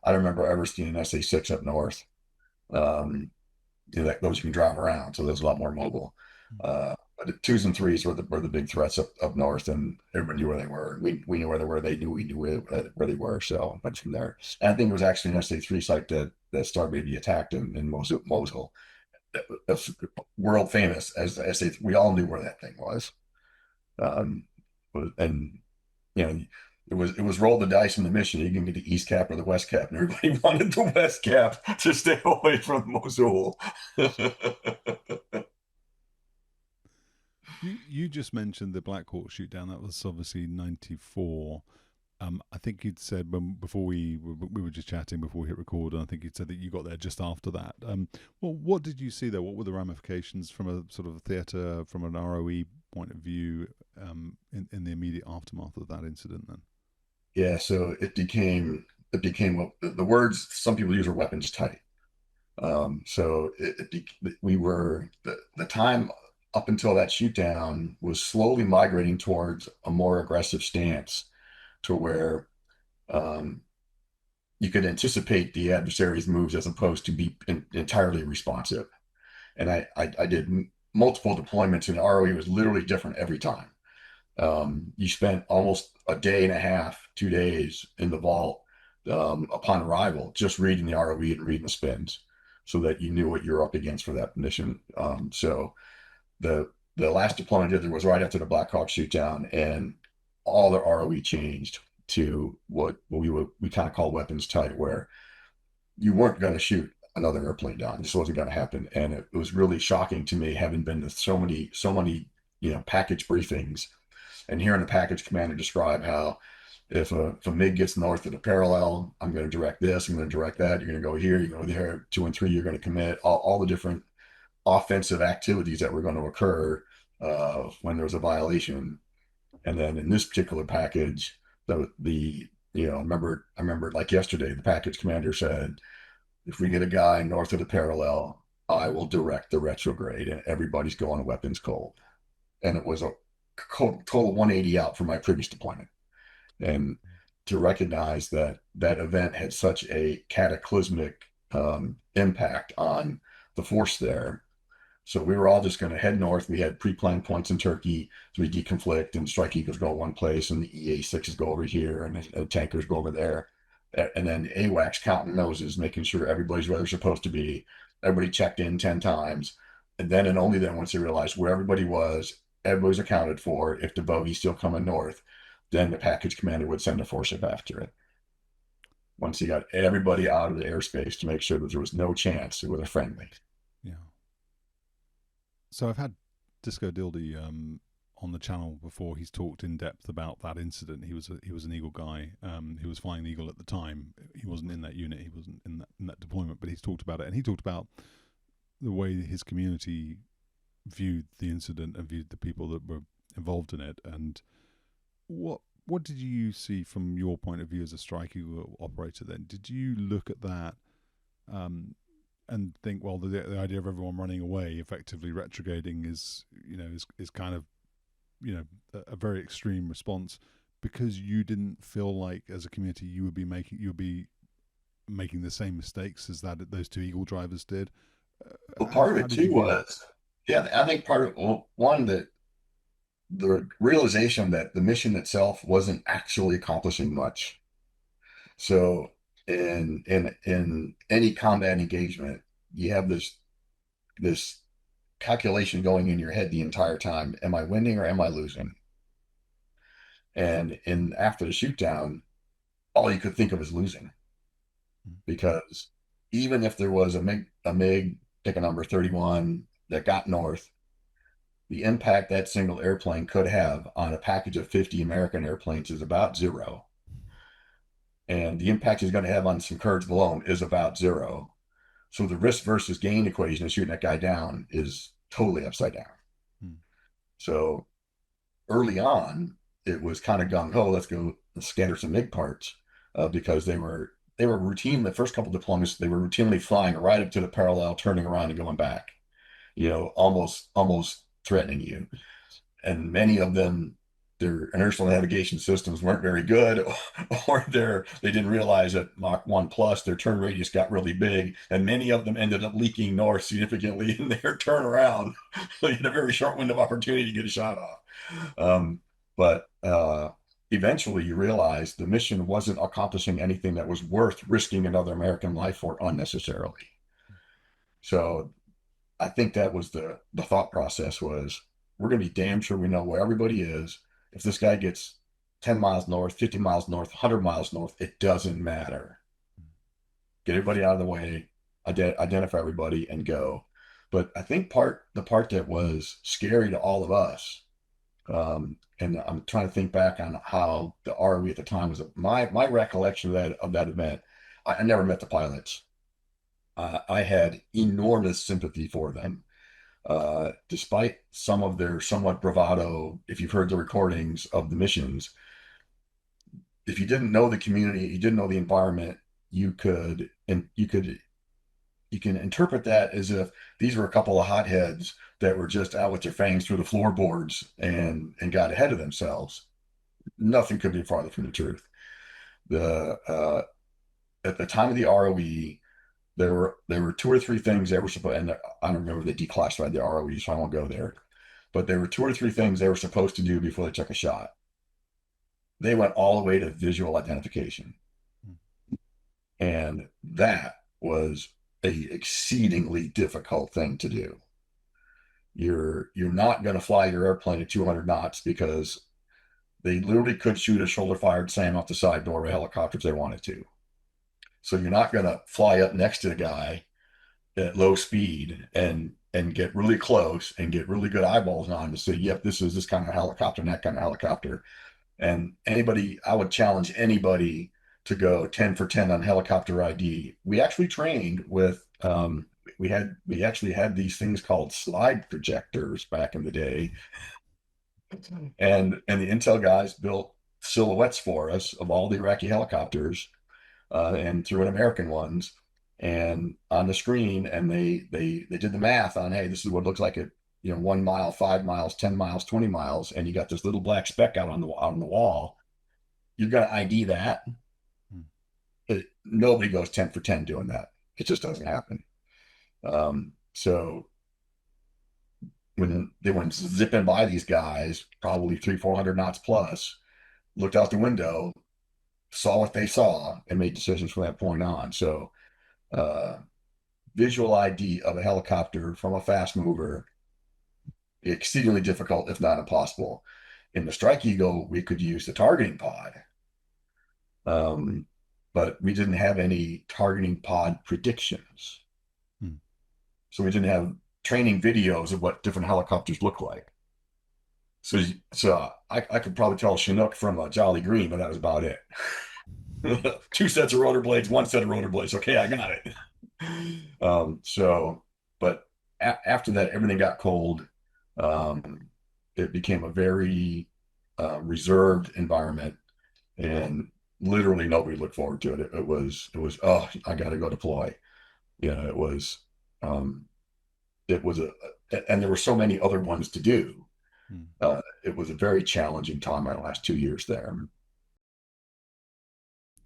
I don't remember ever seeing an SA6 up north. Um, those you can drive around, so there's a lot more mobile. But the twos and threes were the big threats up north, and everybody knew where they were. We knew where they were. They knew we knew where they were. So much from there. And I think it was actually an SA3 site that started to be attacked in Mosul. That's world famous as the SA3. We all knew where that thing was. Um, And you know, it was roll the dice in the mission. You can get the East Cap or the West Cap, and everybody wanted the West Cap to stay away from Mosul. You just mentioned the Blackhawk shoot down. That was obviously 94. I think you'd said before we were just chatting before we hit record, and I think you'd said that you got there just after that. Well, what did you see there? What were the ramifications from a sort of theatre, from an ROE point of view, in the immediate aftermath of that incident? Then, Yeah, so it became what the words some people use are weapons tight. We were the time up until that shoot down was slowly migrating towards a more aggressive stance to where um, you could anticipate the adversary's moves as opposed to be entirely responsive. And I did multiple deployments, and ROE was literally different every time. You spent almost a day and a half, 2 days in the vault upon arrival, just reading the ROE and reading the spins, so that you knew what you're up against for that mission. So the the last deployment I did was right after the Blackhawk shoot down, and all the ROE changed to what we kind of call weapons tight, where you weren't going to shoot another airplane down. This wasn't going to happen, and it was really shocking to me, having been to so many package briefings, and hearing the package commander describe how if a MiG gets north of the parallel, I'm going to direct this, I'm going to direct that. You're going to go here, you go there, 2 and 3, you're going to commit all the different offensive activities that were going to occur when there was a violation. And then in this particular package, I remember like yesterday, the package commander said, if we get a guy north of the parallel, I will direct the retrograde, and everybody's going weapons cold. And it was a total 180 out from my previous deployment. And to recognize that that event had such a cataclysmic impact on the force there. So we were all just going to head north. We had pre-planned points in Turkey, so we deconflict, and Strike Eagles go one place, and the EA-6s go over here, and the tankers go over there. And then AWACS counting noses, making sure everybody's where they're supposed to be. Everybody checked in 10 times. And then and only then, once they realized where everybody's accounted for. If the bogey's still coming north, then the package commander would send a force up after it. Once he got everybody out of the airspace to make sure that there was no chance it was a friendly. yeah. So I've had Disco Dildy on the channel before. He's talked in depth about that incident. He was an Eagle guy. He was flying the Eagle at the time. He wasn't in that unit. He wasn't in that deployment. But he's talked about it, and he talked about the way his community viewed the incident and viewed the people that were involved in it. And what did you see from your point of view as a Strike Eagle operator? Then did you look at that and think, well, the idea of everyone running away, effectively retrograding, is kind of a very extreme response, because you didn't feel like as a community you would be making the same mistakes as those two Eagle drivers did? Well, part of How it did you too view that? was, yeah, I think part of well, one that the realization that the mission itself wasn't actually accomplishing much. So in any combat engagement, you have this calculation going in your head the entire time. Am I winning or am I losing? And in after the shoot down, all you could think of is losing, because even if there was a MiG, pick a number 31, that got north, the impact that single airplane could have on a package of 50 American airplanes is about zero. And the impact he's going to have on some Kurds below him is about zero. So the risk versus gain equation of shooting that guy down is totally upside down. Hmm. So early on, it was kind of gung ho. Let's go scatter some MiG parts, because they were routine. The first couple of deployments, they were routinely flying right up to the parallel, turning around and going back. Almost threatening you. And many of them, their inertial navigation systems weren't very good, or they didn't realize that Mach 1 plus their turn radius got really big, and many of them ended up leaking north significantly in their turnaround. So you had a very short window of opportunity to get a shot off. But eventually you realize the mission wasn't accomplishing anything that was worth risking another American life for unnecessarily. So I think that was the thought process was, we're going to be damn sure we know where everybody is, If this guy gets 10 miles north, 50 miles north, 100 miles north, it doesn't matter. Get everybody out of the way, identify everybody, and go. But I think the part that was scary to all of us, and I'm trying to think back on how the ROE at the time was. My recollection of that event. I never met the pilots. I had enormous sympathy for them, despite some of their somewhat bravado. If you've heard the recordings of the missions, if you didn't know the community, you didn't know the environment, you could and you can interpret that as if these were a couple of hotheads that were just out with their fangs through the floorboards and got ahead of themselves. Nothing could be farther from the truth. The At the time of the ROE, there were two or three things they were supposed. And I don't remember they declassified the ROE, so I won't go there. But there were two or three things they were supposed to do before they took a shot. They went all the way to visual identification, and that was a exceedingly difficult thing to do. You're not going to fly your airplane at 200 knots because they literally could shoot a shoulder fired SAM off the side door of a helicopter if they wanted to. So you're not going to fly up next to the guy at low speed and get really close and get really good eyeballs on him to say, yep, this is this kind of helicopter and that kind of helicopter. And I would challenge anybody to go 10 for 10 on helicopter ID. We actually trained with, we actually had these things called slide projectors back in the day. And the Intel guys built silhouettes for us of all the Iraqi helicopters, and threw in American ones and on the screen, and they did the math on, hey, this is what it looks like at 1 mile, 5 miles, 10 miles, 20 miles, and you got this little black speck out on the wall. You've got to ID that. Nobody goes 10 for 10 doing that. It just doesn't happen. So when they went zipping by these guys, probably 300-400 knots plus, looked out the window, saw what they saw, and made decisions from that point on. So visual ID of a helicopter from a fast mover, exceedingly difficult, if not impossible. In the Strike Eagle, we could use the targeting pod, but we didn't have any targeting pod predictions. So we didn't have training videos of what different helicopters look like. So I could probably tell Chinook from a Jolly Green, but that was about it. 2 sets of rotor blades, 1 set of rotor blades. Okay, I got it. But after that, everything got cold. It became a very reserved environment, and literally nobody looked forward to it. It was, oh, I got to go deploy. It was, and there were so many other ones to do. It was a very challenging time my last 2 years there.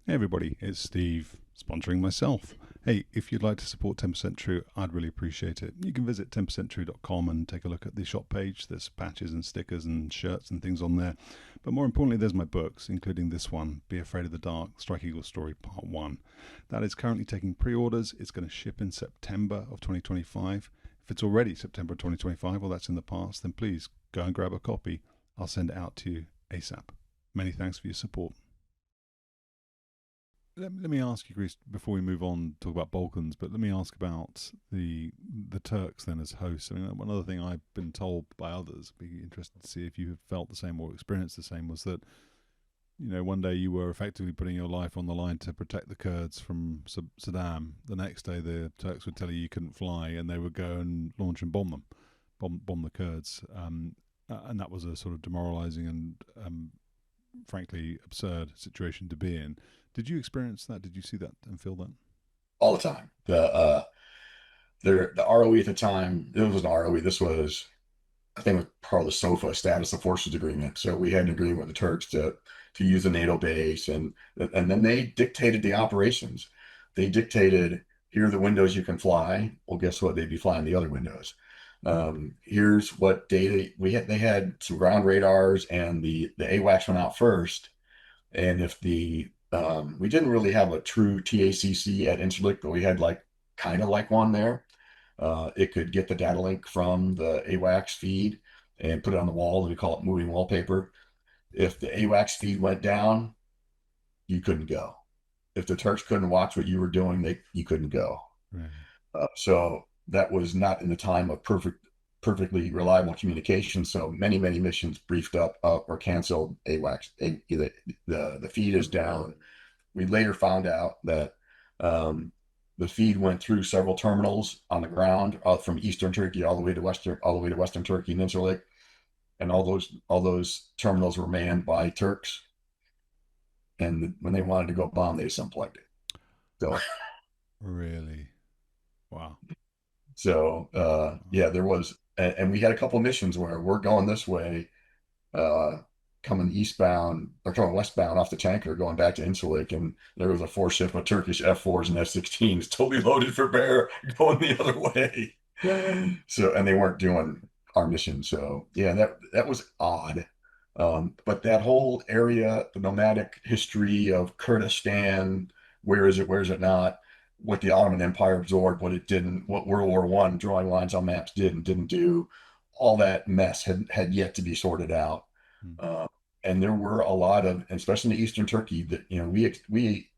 Hey everybody, it's Steve, sponsoring myself. Hey, if you'd like to support 10% True, I'd really appreciate it. You can visit 10percenttrue.com and take a look at the shop page. There's patches and stickers and shirts and things on there. But more importantly, there's my books, including this one, Be Afraid of the Dark, Strike Eagle Story Part 1. That is currently taking pre-orders. It's going to ship in September of 2025. If it's already September 2025, or that's in the past, then please go and grab a copy. I'll send it out to you ASAP. Many thanks for your support. Let me ask you, Chris, before we move on to talk about Balkans, but let me ask about the Turks then as hosts. I mean, one other thing I've been told by others, be interested to see if you have felt the same or experienced the same, was that, one day you were effectively putting your life on the line to protect the Kurds from Saddam. The next day the Turks would tell you couldn't fly, and they would go and launch and bomb the Kurds. And that was a sort of demoralizing and frankly absurd situation to be in. Did you experience that? Did you see that and feel that? All the time. The ROE at the time, it was an ROE. This was, I think, it was part of the SOFA, Status of Forces Agreement. So we had an agreement with the Turks to use the NATO base, and then they dictated the operations. They dictated, here are the windows you can fly. Well, guess what? They'd be flying the other windows. Here's what data we had. They had some ground radars, and the AWACS went out first. And if we didn't really have a true TACC at Incirlik, but we had kind of like one there. It could get the data link from the AWACS feed and put it on the wall, and we call it moving wallpaper. If the AWACS feed went down, you couldn't go. If the Turks couldn't watch what you were doing, you couldn't go. Really? So that was not in the time of perfectly reliable communication. So many missions briefed up or canceled. AWACS, the feed is down. We later found out that um, the feed went through several terminals on the ground from eastern Turkey all the way to western Turkey and Incirlik, and all those terminals were manned by Turks. And when they wanted to go bomb, they just unplugged it. So Really? Wow. yeah, there was, and we had a couple missions where we're going this way, uh, coming eastbound or coming westbound off the tanker, going back to Incirlik, and there was a four ship of Turkish F4s and F-16s, totally loaded for bear, going the other way. So, and they weren't doing our mission. So, yeah, that was odd. But that whole area, the nomadic history of Kurdistan, where is it, where is it not? What the Ottoman Empire absorbed, what it didn't, what World War One drawing lines on maps did and didn't do, all that mess had yet to be sorted out. Mm. Uh, and there were a lot of, especially in the Eastern Turkey, that we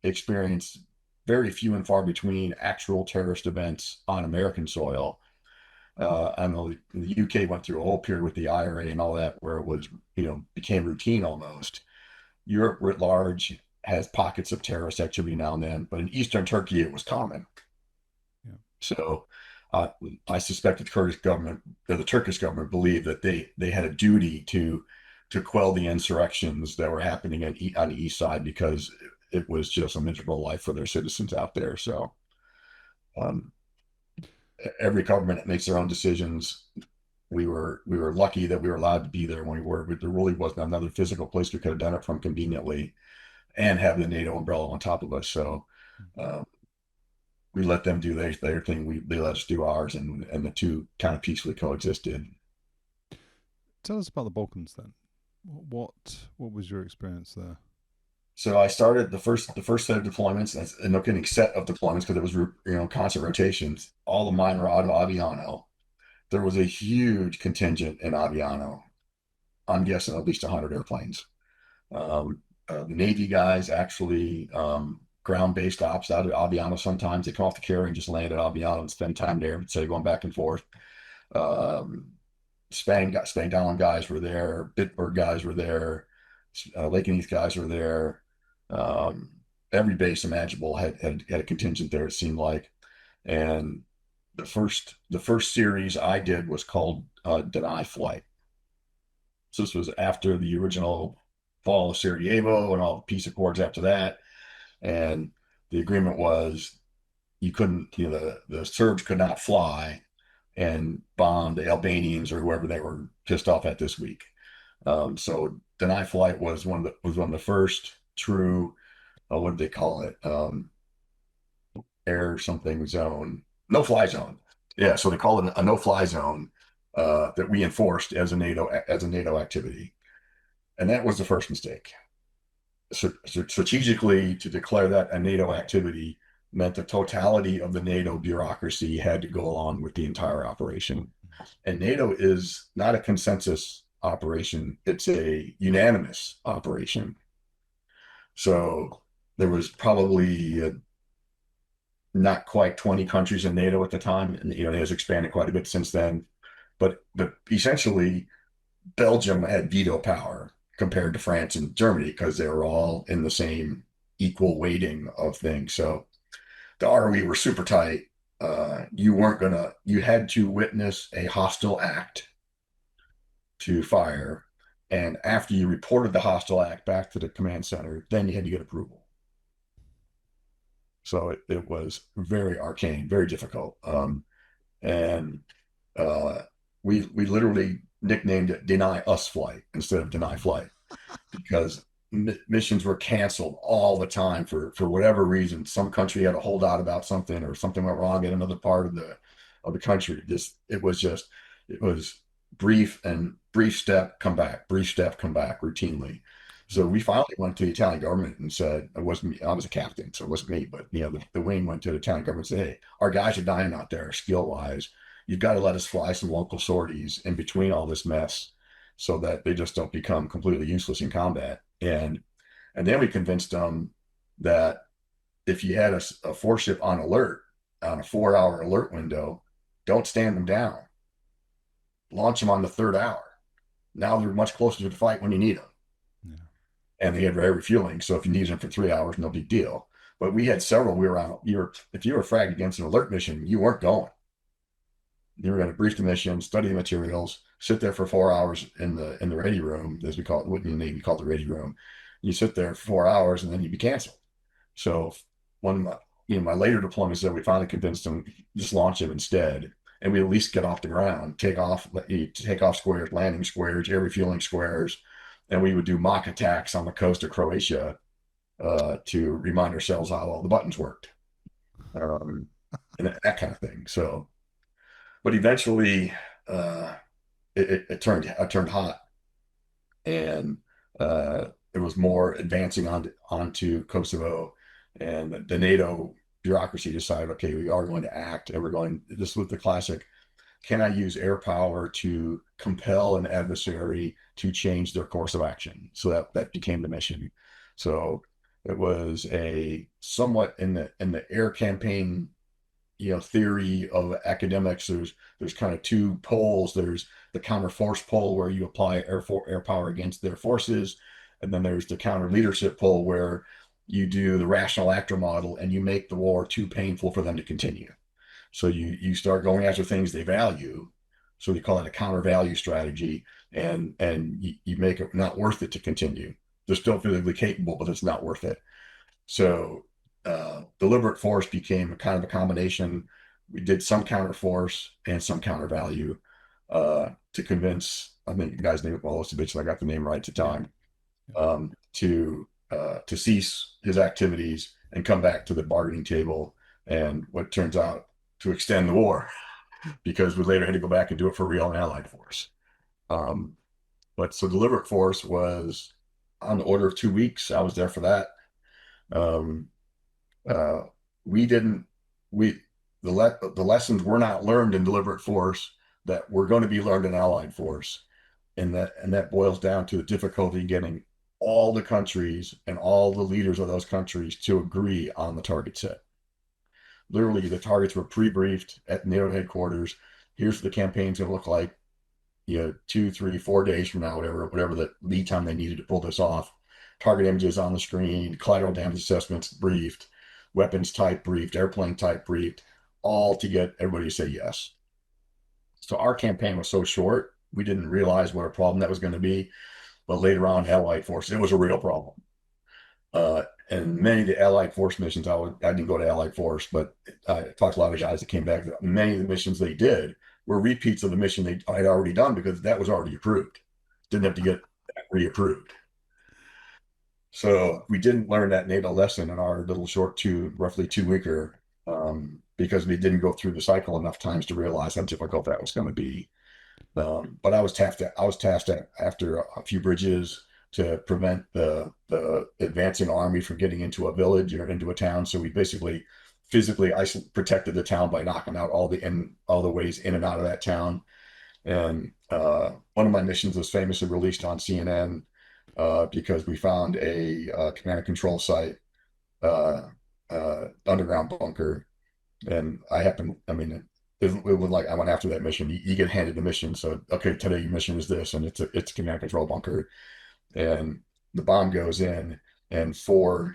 experienced very few and far between actual terrorist events on American soil. I know the UK went through a whole period with the IRA and all that, where it was, became routine almost. Europe writ large has pockets of terrorist activity now and then, but in Eastern Turkey it was common. Yeah. So uh, I suspect the Kurdish government, or the Turkish government, believed that they had a duty to quell the insurrections that were happening on the east side, because it was just a miserable life for their citizens out there. So um, every government makes their own decisions. We were lucky that we were allowed to be there when we were, but there really wasn't another physical place we could have done it from conveniently and have the NATO umbrella on top of us. So uh, we let them do their thing. They let us do ours, and the two kind of peacefully coexisted. Tell us about the Balkans then. What was your experience there? So I started the first set of deployments, and no kidding, set of deployments, because it was constant rotations. All of mine were out of Aviano. There was a huge contingent in Aviano. I'm guessing at least 100 airplanes. The Navy guys actually ground-based ops out of Aviano. Sometimes they come off the carrier and just land at Aviano and spend time there instead of going back and forth. Um, Spangdahlem guys were there. Bitburg guys were there. Lakenheath guys were there. Um, every base imaginable had a contingent there, it seemed like. And the first series I did was called Deny Flight. So this was after the original fall of Sarajevo and all the peace accords after that. And the agreement was you couldn't, the Serbs could not fly and bomb the Albanians or whoever they were pissed off at this week. So Deny Flight was one of the first true, what did they call it? Air something zone, no fly zone. Yeah, so they called it a no fly zone that we enforced as a NATO activity, and that was the first mistake. So strategically, to declare that a NATO activity meant the totality of the NATO bureaucracy had to go along with the entire operation. And NATO is not a consensus operation, it's a unanimous operation. So there was probably not quite 20 countries in NATO at the time, and it has expanded quite a bit since then. But essentially, Belgium had veto power compared to France and Germany because they were all in the same equal weighting of things. So the ROE were super tight. You had to witness a hostile act to fire. And after you reported the hostile act back to the command center, then you had to get approval. So it was very arcane, very difficult. And uh, we literally nicknamed it Deny Us Flight instead of Deny Flight, because missions were canceled all the time for whatever reason. Some country had a holdout about something, or something went wrong in another part of the country. It was brief step, come back, brief step, come back routinely. So we finally went to the Italian government and said, it wasn't me, I was a captain, so it wasn't me, but the wing went to the Italian government and said, hey, our guys are dying out there skill wise. You've got to let us fly some local sorties in between all this mess so that they just don't become completely useless in combat. And then we convinced them that if you had a force ship on alert on a 4 hour alert window, don't stand them down. Launch them on the third hour. Now they're much closer to the fight when you need them. Yeah. And they had rare refueling. So if you need them for 3 hours, no big deal. But we had several. We were on. If you were fragged against an alert mission, you weren't going. You were going to brief the mission, study the materials, sit there for 4 hours in the ready room, as we call it, what in the Navy called the ready room. You sit there for 4 hours, and then you'd be canceled. So one of my later deployments that we finally convinced them just launch him instead, and we at least get off the ground, take off squares, landing squares, air refueling squares, and we would do mock attacks on the coast of Croatia to remind ourselves how all the buttons worked, and that kind of thing. So, but eventually, uh, it turned hot, and it was more advancing onto Kosovo, and the NATO bureaucracy decided, okay, we are going to act, and we're going. This was the classic: can I use air power to compel an adversary to change their course of action? So that became the mission. So it was a somewhat in the air campaign, theory of academics. There's kind of two poles. There's the counter force pole where you apply air power against their forces, and then there's the counter leadership pole where you do the rational actor model and you make the war too painful for them to continue. So you start going after things they value. So we call it a counter value strategy, and you make it not worth it to continue. They're still physically capable, but it's not worth it. So deliberate force became a kind of a combination. We did some counter force and some counter value to convince, I think the guy's name was Milosevic, I got the name right at the time, to cease his activities and come back to the bargaining table. And what turns out to extend the war, because we later had to go back and do it for real and allied force. But so deliberate force was on the order of 2 weeks. I was there for that. Um, uh, we didn't we the lessons were not learned in deliberate force that were going to be learned in allied force, and that boils down to the difficulty getting all the countries and all the leaders of those countries to agree on the target set. Literally, the targets were pre-briefed at NATO headquarters. Here's what the campaign's going to look like, 2, 3, 4 days from now, whatever the lead time they needed to pull this off. Target images on the screen, collateral damage assessments briefed, weapons type briefed, airplane type briefed, all to get everybody to say yes. So our campaign was so short, we didn't realize what a problem that was going to be. But later on, Allied forces, it was a real problem. And many of the Allied force missions, I didn't go to Allied force, but I talked to a lot of guys that came back. Many of the missions they did were repeats of the mission they had already done because that was already approved. Didn't have to get reapproved. So we didn't learn that NATO lesson in our little short roughly 2 weeker, because we didn't go through the cycle enough times to realize how difficult that was going to be. But I was tasked after a few bridges to prevent the advancing army from getting into a village or into a town. So we basically physically protected the town by knocking out all the ways in and out of that town. And one of my missions was famously released on CNN because we found a command and control site, underground bunker, and it was like I went after that mission. You get handed the mission, so okay, today your mission is this, and it's a command and control bunker, and the bomb goes in, and four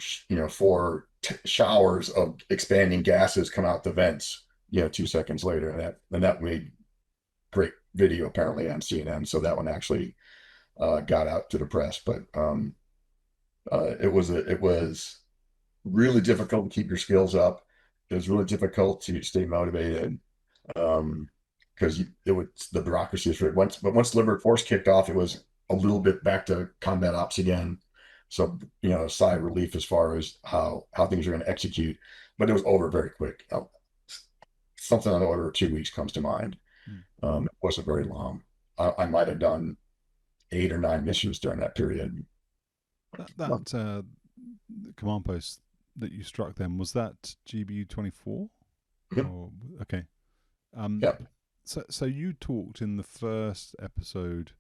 showers of expanding gases come out the vents. 2 seconds later, and that made great video apparently on CNN. So that one actually got out to the press, but it was really difficult to keep your skills up. It was really difficult to stay motivated because the bureaucracy is once deliberate force kicked off, it was a little bit back to combat ops again. So a sigh of relief as far as how things are going to execute, but it was over very quick. Something on the order of 2 weeks comes to mind. It wasn't very long. I might have done 8 or 9 missions during that period. That command post that you struck then, was that GBU-24? Yep. Oh, okay. Yep. So you talked in the first episode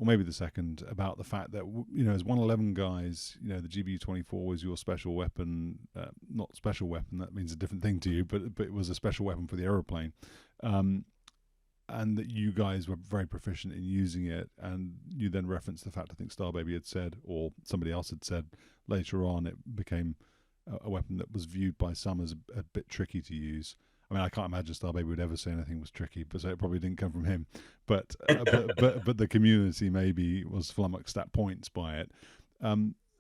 or maybe the second, about the fact that as 111 guys, the GBU-24 was your special weapon, not special weapon. That means a different thing to you, but it was a special weapon for the aeroplane, and that you guys were very proficient in using it. And you then referenced the fact, I think Starbaby had said, or somebody else had said later on, it became a weapon that was viewed by some as a bit tricky to use. I mean, I can't imagine Starbaby would ever say anything was tricky, but so it probably didn't come from him. But the community maybe was flummoxed at points by it.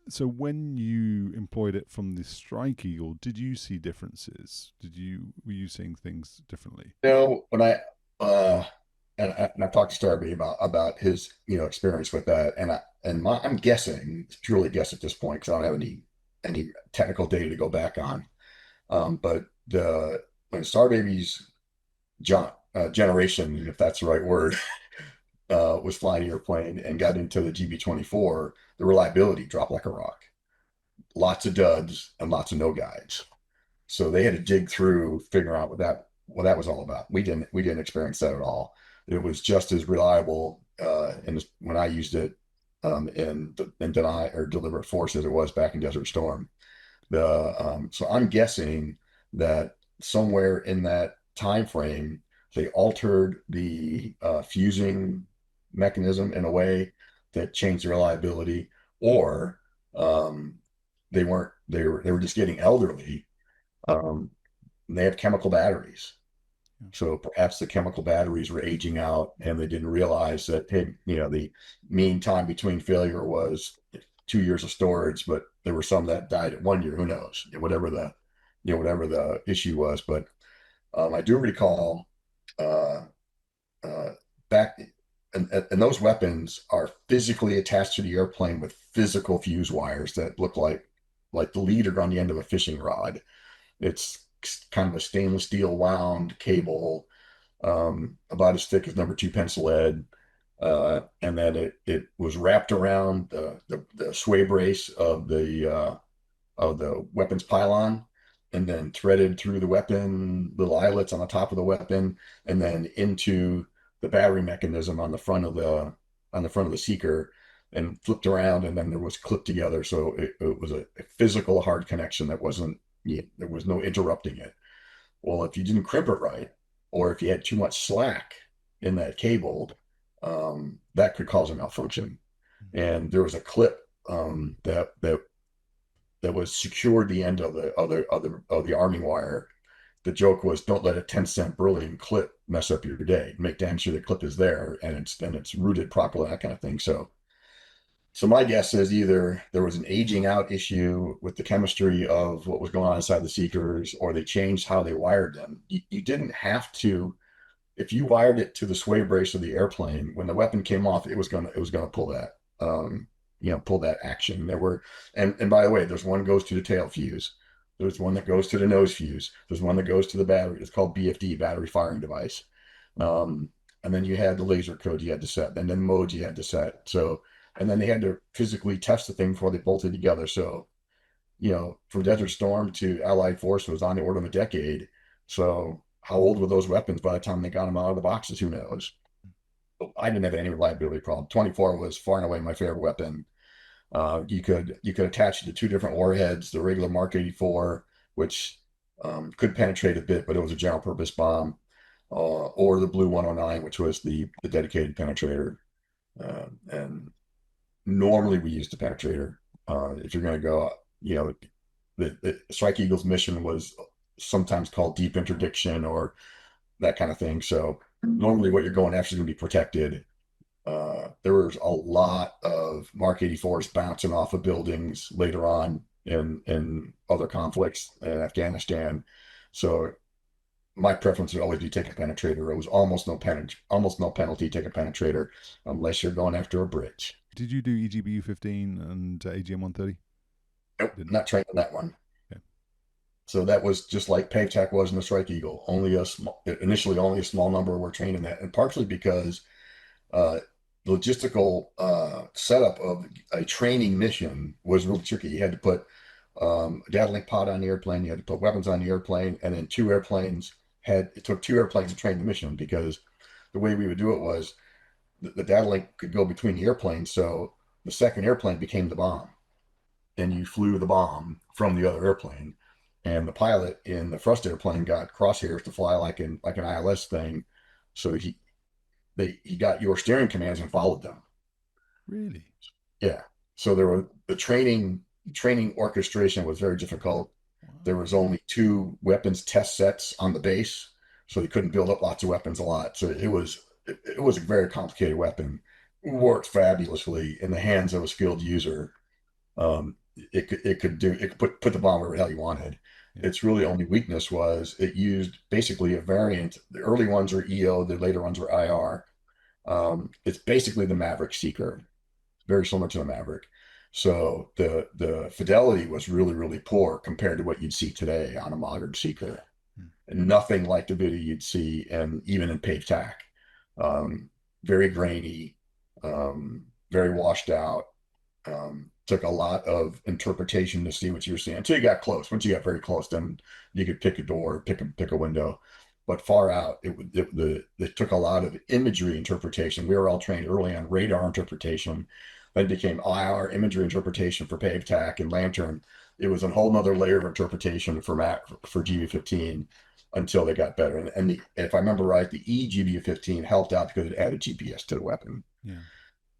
So when you employed it from the Strike Eagle, did you see differences? Were you seeing things differently? When uh, and I've talked to Starby about his experience with that, I'm guessing, purely guess at this point because I don't have any technical data to go back on. But the when Starbaby's generation, if that's the right word, was flying the airplane and got into the GB-24, the reliability dropped like a rock. Lots of duds and lots of no guides. So they had to dig through, figure out what that was all about. We didn't experience that at all. It was just as reliable, and when I used it in deny or deliberate force as it was back in Desert Storm. So I'm guessing that somewhere in that time frame they altered the fusing mechanism in a way that changed the reliability, or they were just getting elderly. Um, and they have chemical batteries. Yeah. So perhaps the chemical batteries were aging out and they didn't realize that, hey, the mean time between failure was 2 years of storage, but there were some that died at 1 year. Who knows? Whatever the issue was. But I do recall uh, uh, back, and those weapons are physically attached to the airplane with physical fuse wires that look like the leader on the end of a fishing rod. It's kind of a stainless steel wound cable, about as thick as number two pencil lead. And then it was wrapped around the sway brace of the weapons pylon, and then threaded through the weapon, little eyelets on the top of the weapon, and then into the battery mechanism on the front of the seeker, and flipped around, and then there was clipped together. So it was a physical hard connection that wasn't, there was no interrupting it. Well, if you didn't crimp it right, or if you had too much slack in that cable, that could cause a malfunction. And there was a clip that was secured the end of the arming wire. The joke was, don't let a 10-cent beryllium clip mess up your day. Make damn sure the clip is there and it's rooted properly, that kind of thing. So my guess is either there was an aging out issue with the chemistry of what was going on inside the seekers, or they changed how they wired them. You didn't have to, if you wired it to the sway brace of the airplane, when the weapon came off, it was gonna pull that, pull that action. And by the way, there's one that goes to the tail fuse. There's one that goes to the nose fuse. There's one that goes to the battery. It's called BFD, battery firing device. Um, and then you had the laser code you had to set, and then modes you had to set. So, and then they had to physically test the thing before they bolted together. So, from Desert Storm to Allied Force was on the order of a decade. So, how old were those weapons by the time they got them out of the boxes? Who knows? I didn't have any reliability problem. 24 was far and away my favorite weapon. You could attach it to two different warheads: the regular Mark 84, which could penetrate a bit, but it was a general purpose bomb, or the Blue 109, which was the dedicated penetrator. And normally we use the penetrator. If you're going to go, the Strike Eagle's mission was sometimes called deep interdiction or that kind of thing. So normally what you're going after is going to be protected. There was a lot of Mark 84s bouncing off of buildings later on in other conflicts in Afghanistan. So my preference would always be take a penetrator. It was almost no penalty take a penetrator unless you're going after a bridge. Did you do EGBU 15 and AGM 130? Nope, Didn't. not trained on that one. Okay. So that was just like PaveTech was in the Strike Eagle. Initially only a small number were trained in that, and partially because uh, logistical setup of a training mission was really tricky. You had to put a Gatling pod on the airplane. You had to put weapons on the airplane, and then it took two airplanes to train the mission, because the way we would do it was the data link could go between the airplanes. So the second airplane became the bomb, and you flew the bomb from the other airplane. And the pilot in the first airplane got crosshairs to fly like an ILS thing. So he got your steering commands and followed them. Really? Yeah. So there were the training orchestration was very difficult. There Wow. was only two weapons test sets on the base, so they couldn't build up lots of weapons a lot. So it was a very complicated weapon. It worked fabulously in the hands of a skilled user. It could put the bomb wherever the hell you wanted. Yeah. Its really only weakness was it used basically a variant. The early ones were EO, the later ones were IR. It's basically the Maverick Seeker, very similar to the Maverick. So the fidelity was really poor compared to what you'd see today on a modern Seeker, Hmm. and nothing like the video you'd see, and even in paved tack. Very grainy, very washed out. Took a lot of interpretation to see what you were seeing until you got close. Once you got very close, then you could pick a door, pick a window. But far out, it took a lot of imagery interpretation. We were all trained early on radar interpretation. Then became IR imagery interpretation for pave tack and lantern. It was a whole nother layer of interpretation for GB15 until they got better. If I remember right, the eGBU15 helped out because it added GPS to the weapon. Yeah.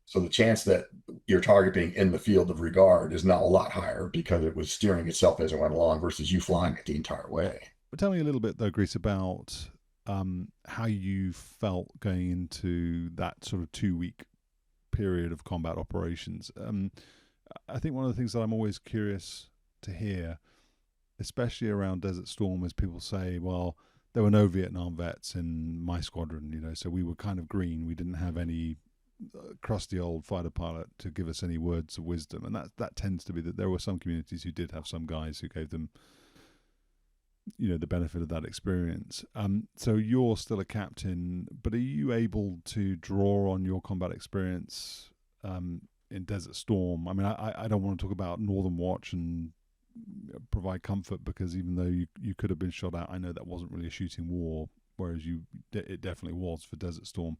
So the chance that your target being in the field of regard is now a lot higher because it was steering itself as it went along versus you flying it the entire way. But tell me a little bit though, Grease, about how you felt going into that sort of 2 week period of combat operations. I think one of the things that I'm always curious to hear, especially around Desert Storm, is people say, well, there were no Vietnam vets in my squadron, so we were kind of green. We didn't have any crusty old fighter pilot to give us any words of wisdom, and that tends to be that there were some communities who did have some guys who gave them the benefit of that experience. So you're still a captain, but are you able to draw on your combat experience in Desert Storm? I mean, I don't want to talk about Northern Watch and provide comfort, because even though you could have been shot out, I know that wasn't really a shooting war, whereas it definitely was for Desert Storm.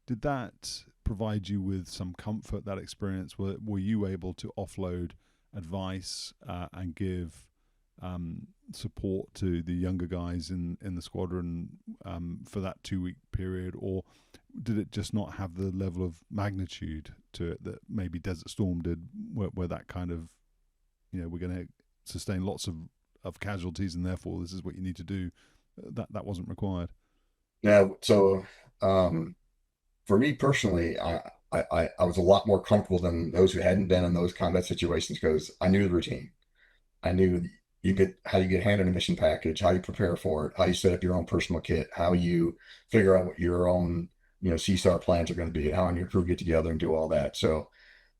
Did that provide you with some comfort, that experience? Were you able to offload advice and give support to the younger guys in the squadron for that 2 week period, or did it just not have the level of magnitude to it that maybe Desert Storm did, where that kind of, we're going to sustain lots of casualties and therefore this is what you need to do? That wasn't required. Now, so for me personally, I was a lot more comfortable than those who hadn't been in those combat situations because I knew the routine. I knew how you get handed a mission package, how you prepare for it, how you set up your own personal kit, how you figure out what your own CSAR plans are going to be, how and your crew get together and do all that. So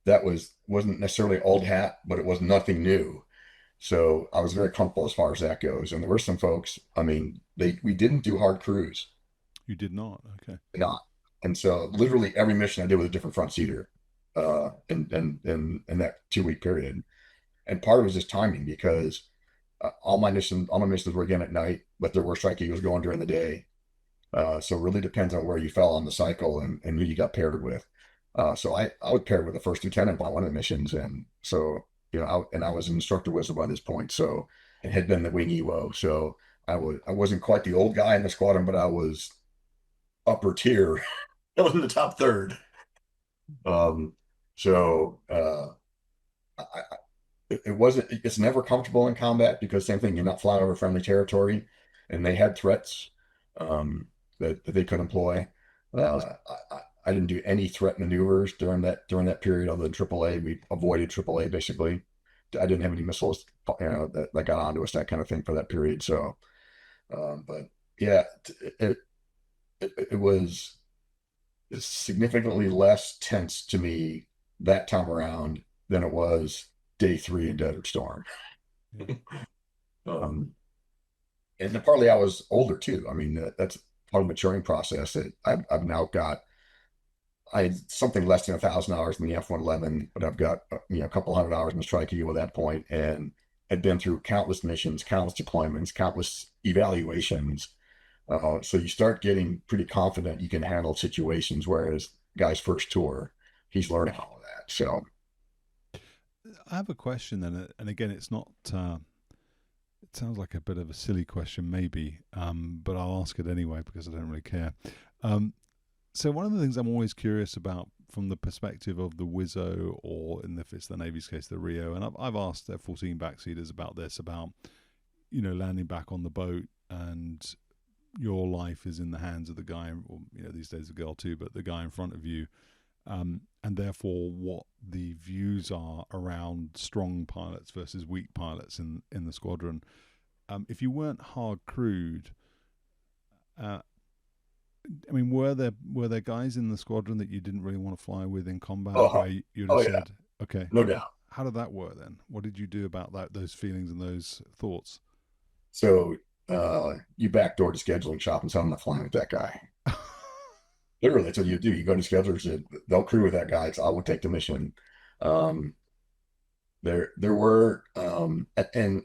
that wasn't necessarily old hat, but it was nothing new. So I was very comfortable as far as that goes. And there were some folks, I mean, we didn't do hard crews, You did not. Okay. not. And so literally every mission I did was a different front seater in that 2 week period. And part of it was just timing because all my missions were again at night, but there were strike eagles going during the day. So it really depends on where you fell on the cycle and who you got paired with. So I was paired with the first lieutenant on one of the missions, and so I was an instructor whistle by this point, so it had been the wing EWO. So I wasn't quite the old guy in the squadron, but I was upper tier. I was in the top third. Um, so I, it wasn't. It's never comfortable in combat because same thing. You're not flying over friendly territory, and they had threats that they could employ. I didn't do any threat maneuvers during that period other than AAA. We avoided AAA basically. I didn't have any missiles, that got onto us, that kind of thing for that period. So, but yeah, it was significantly less tense to me that time around than it was day 3 in Desert Storm. Yeah. um, and partly I was older too. I mean, that's part of the maturing process. I've now got I had something less than 1,000 hours in the F-111, but I've got a couple hundred hours in the Strike Eagle at that point, and had been through countless missions, countless deployments, countless evaluations. So you start getting pretty confident you can handle situations. Whereas guy's first tour. He's learning all of that. So, I have a question then, and again, it's not. It sounds like a bit of a silly question, maybe, but I'll ask it anyway because I don't really care. Um, so one of the things I'm always curious about from the perspective of the Wizzo, or in the, if it's the Navy's case, the Rio, and I've asked their 14 backseaters about this, about landing back on the boat and your life is in the hands of the guy, or these days a girl too, but the guy in front of you, and therefore what the views are around strong pilots versus weak pilots in the squadron. If you weren't hard crewed, uh, I mean, were there guys in the squadron that you didn't really want to fly with in combat, oh, where you'd have oh yeah, said, "Okay, no doubt. how did that work then? What did you do about those feelings and those thoughts?" So, you backdoor to scheduling shop and tell them I'm not flying with that guy. Literally, that's what you do. You go to schedulers, and they'll crew with that guy. So I will take the mission. Um, there were, and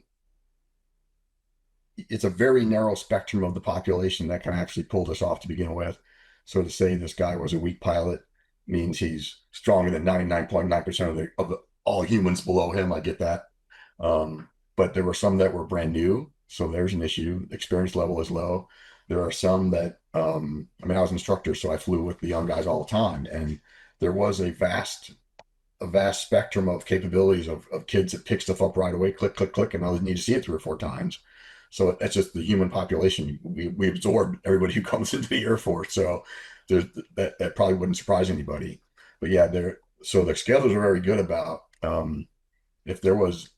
it's a very narrow spectrum of the population that can actually pull this off to begin with. So to say this guy was a weak pilot means he's stronger than 99.9% of the all humans below him. I get that. But there were some that were brand new. So there's an issue. Experience level is low. There are some that, I mean, I was an instructor, so I flew with the young guys all the time. And there was a vast spectrum of capabilities of kids that pick stuff up right away, click, click, click, and others need to see it 3 or 4 times. So that's just the human population. We absorb everybody who comes into the Air Force. So there's that probably wouldn't surprise anybody. But yeah, so the schedules are very good about, if there was,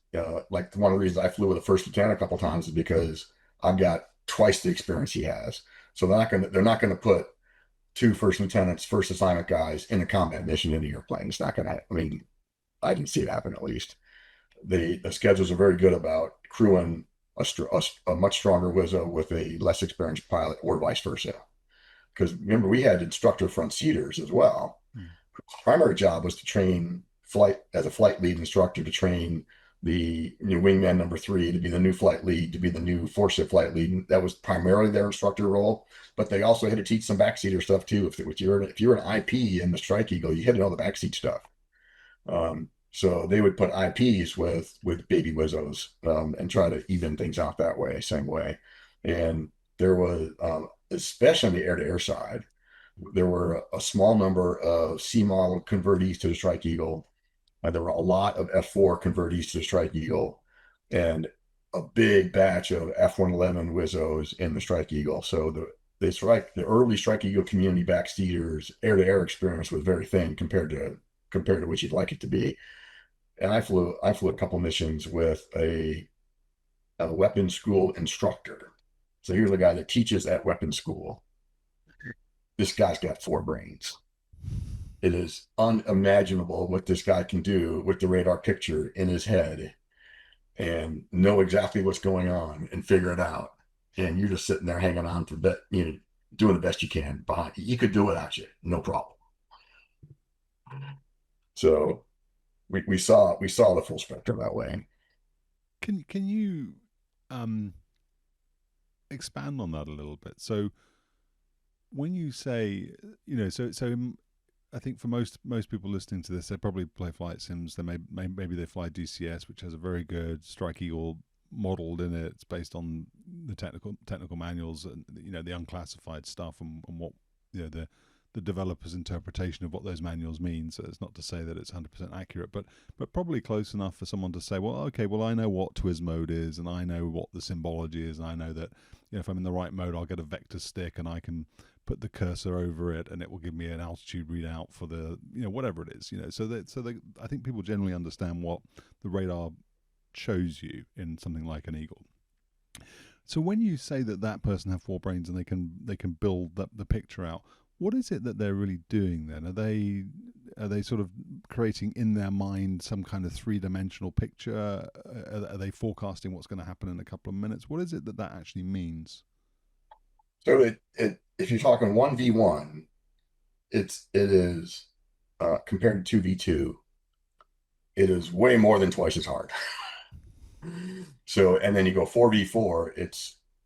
like, one of the reasons I flew with a first lieutenant a couple of times is because I've got twice the experience he has. So they're not gonna put two first lieutenants, first assignment guys in a combat mission in the airplane. It's not gonna. I mean, I didn't see it happen, at least. The schedules are very good about crewing a much stronger Wizzo with a less experienced pilot, or vice versa. Because remember, we had instructor front seaters as well. Hmm. Primary job was to train flight as a flight lead instructor, to train the new wingman number 3 to be the new flight lead, to be the new force flight lead. And that was primarily their instructor role, but they also had to teach some backseater stuff too. If you're an IP in the Strike Eagle, you had to know the backseat stuff. So they would put IPs with baby Wizzos, and try to even things out that way, same way. And there was, especially on the air-to-air side, there were a small number of C model convertees to the Strike Eagle. There were a lot of F4 convertees to the Strike Eagle, and a big batch of F-111 Wizzos in the Strike Eagle. So the early Strike Eagle community backseaters air-to-air experience was very thin compared to what you'd like it to be. And I flew a couple missions with a weapons school instructor. So here's a guy that teaches at weapons school. This guy's got 4 brains. It is unimaginable what this guy can do with the radar picture in his head and know exactly what's going on and figure it out. And you're just sitting there hanging on for doing the best you can behind. You could do it without you, no problem. So we saw the full spectrum that way. Can you um, expand on that a little bit? So when you say, I think for most people listening to this, they probably play flight sims. Maybe they fly DCS, which has a very good Strike Eagle modeled in it. It's based on the technical manuals and the unclassified stuff, and what the developer's interpretation of what those manuals mean. So it's not to say that it's 100% accurate, but probably close enough for someone to say, well, okay, well, I know what Twiz mode is, and I know what the symbology is, and I know that if I'm in the right mode, I'll get a vector stick, and I can put the cursor over it, and it will give me an altitude readout for the whatever it is. I think people generally understand what the radar shows you in something like an Eagle. So when you say that person have 4 brains and they can build the picture out, what is it that they're really doing then? Are they sort of creating in their mind some kind of 3-dimensional picture? Are they forecasting what's going to happen in a couple of minutes? What is it that actually means? So if you're talking 1v1, it is, compared to 2v2, it is way more than twice as hard. So, and then you go 4v4,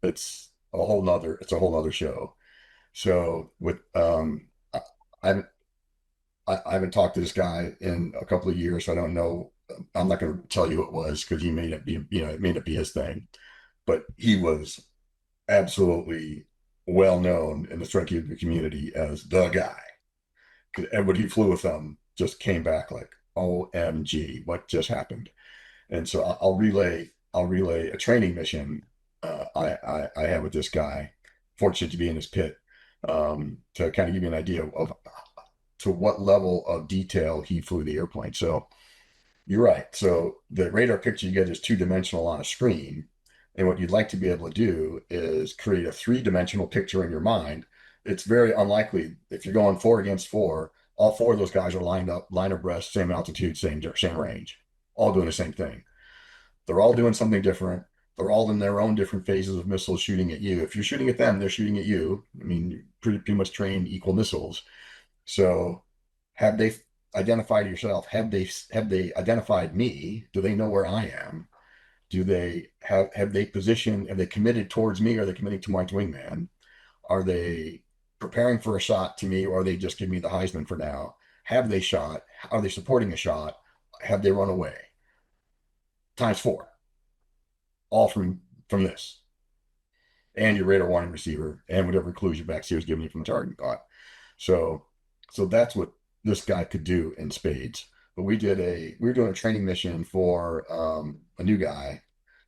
it's a whole nother show. So with, I I haven't talked to this guy in a couple of years, so I don't know. I'm not going to tell you who it was because he may not be, it may not be his thing, but he was absolutely well known in the striking community as the guy. Because everybody who flew with him just came back like, OMG, what just happened? And so I'll relay a training mission I have with this guy. Fortunate to be in his pit, to kind of give you an idea of to what level of detail he flew the airplane. So you're right. So the radar picture you get is two-dimensional on a screen. And what you'd like to be able to do is create a three-dimensional picture in your mind. It's very unlikely if you're going four against four, all four of those guys are lined up, line abreast, same altitude, same range, all doing the same thing. They're all doing something different. They're all in their own different phases of missiles shooting at you. If you're shooting at them, they're shooting at you. I mean, you're pretty much trained equal missiles. So have they identified yourself? Have they identified me? Do they know where I am? Do they have they positioned, have they committed towards me? Are they committing to my wingman? Are they preparing for a shot to me, or are they just giving me the Heisman for now? Have they shot? Are they supporting a shot? Have they run away? Times four, all from this. And your radar warning receiver and whatever clues your backseer is giving you from the target thought. So so that's what this guy could do in spades. But we were doing a training mission for a new guy,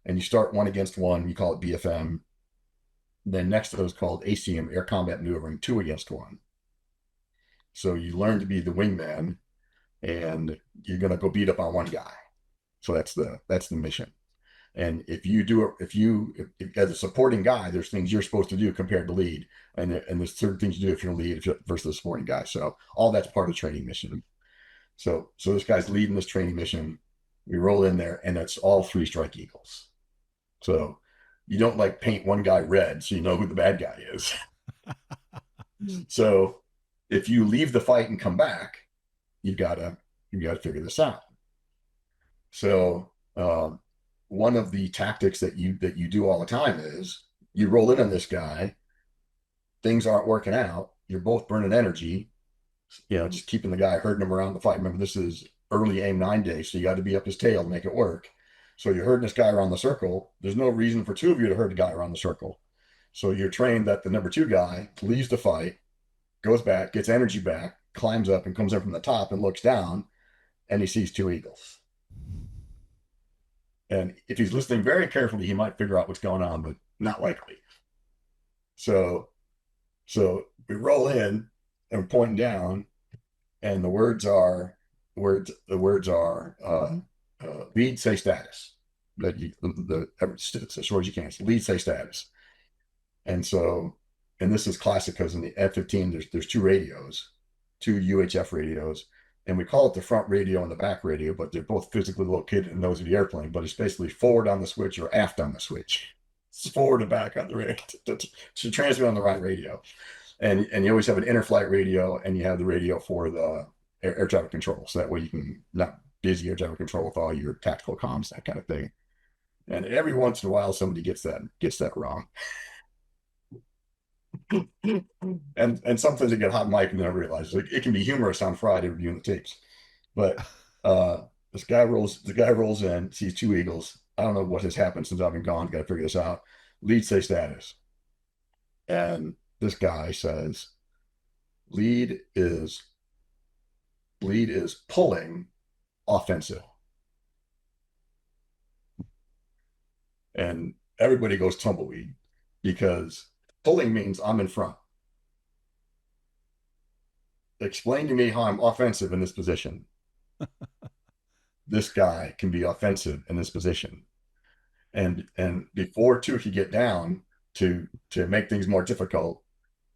and you start one against one. You call it BFM. Then next to those called ACM, air combat maneuvering, two against one. So you learn to be the wingman, and you're gonna go beat up on one guy. So that's the mission. And if you do it, if as a supporting guy, there's things you're supposed to do compared to lead, and there's certain things you do if you're lead versus the supporting guy. So all that's part of the training mission. So this guy's leading this training mission. We roll in there, and it's all three Strike Eagles. So you don't like paint one guy red so you know who the bad guy is. So if you leave the fight and come back, you gotta figure this out. So one of the tactics that you do all the time is you roll in on this guy, things aren't working out, you're both burning energy, just keeping the guy, herding him around the fight. Remember, this is early AIM 9 days, so you got to be up his tail to make it work. So you're herding this guy around the circle. There's no reason for two of you to herd the guy around the circle. So you're trained that the number two guy leaves the fight, goes back, gets energy back, climbs up and comes in from the top and looks down, and he sees two eagles. And if he's listening very carefully, he might figure out what's going on, but not likely. So so we roll in and we're pointing down, and the words are lead, say status. That as short as you can. So lead, say status. And so, and this is classic because in the F-15 there's two radios, two UHF radios, and we call it the front radio and the back radio, but they're both physically located in those of the airplane. But it's basically forward on the switch or aft on the switch. It's forward and back on the radio to transmit on the right radio. And you always have an inter-flight radio, and you have the radio for the air traffic control. So that way you can not busy air traffic control with all your tactical comms, that kind of thing. And every once in a while, somebody gets that wrong. And sometimes they get hot mic and never realize it can be humorous on Friday reviewing the tapes. But the guy rolls in, sees two eagles. I don't know what has happened since I've been gone. Got to figure this out. Lead, say status. And this guy says, lead is pulling offensive. And everybody goes tumbleweed because pulling means I'm in front. Explain to me how I'm offensive in this position. This guy can be offensive in this position. And before two can get down to make things more difficult,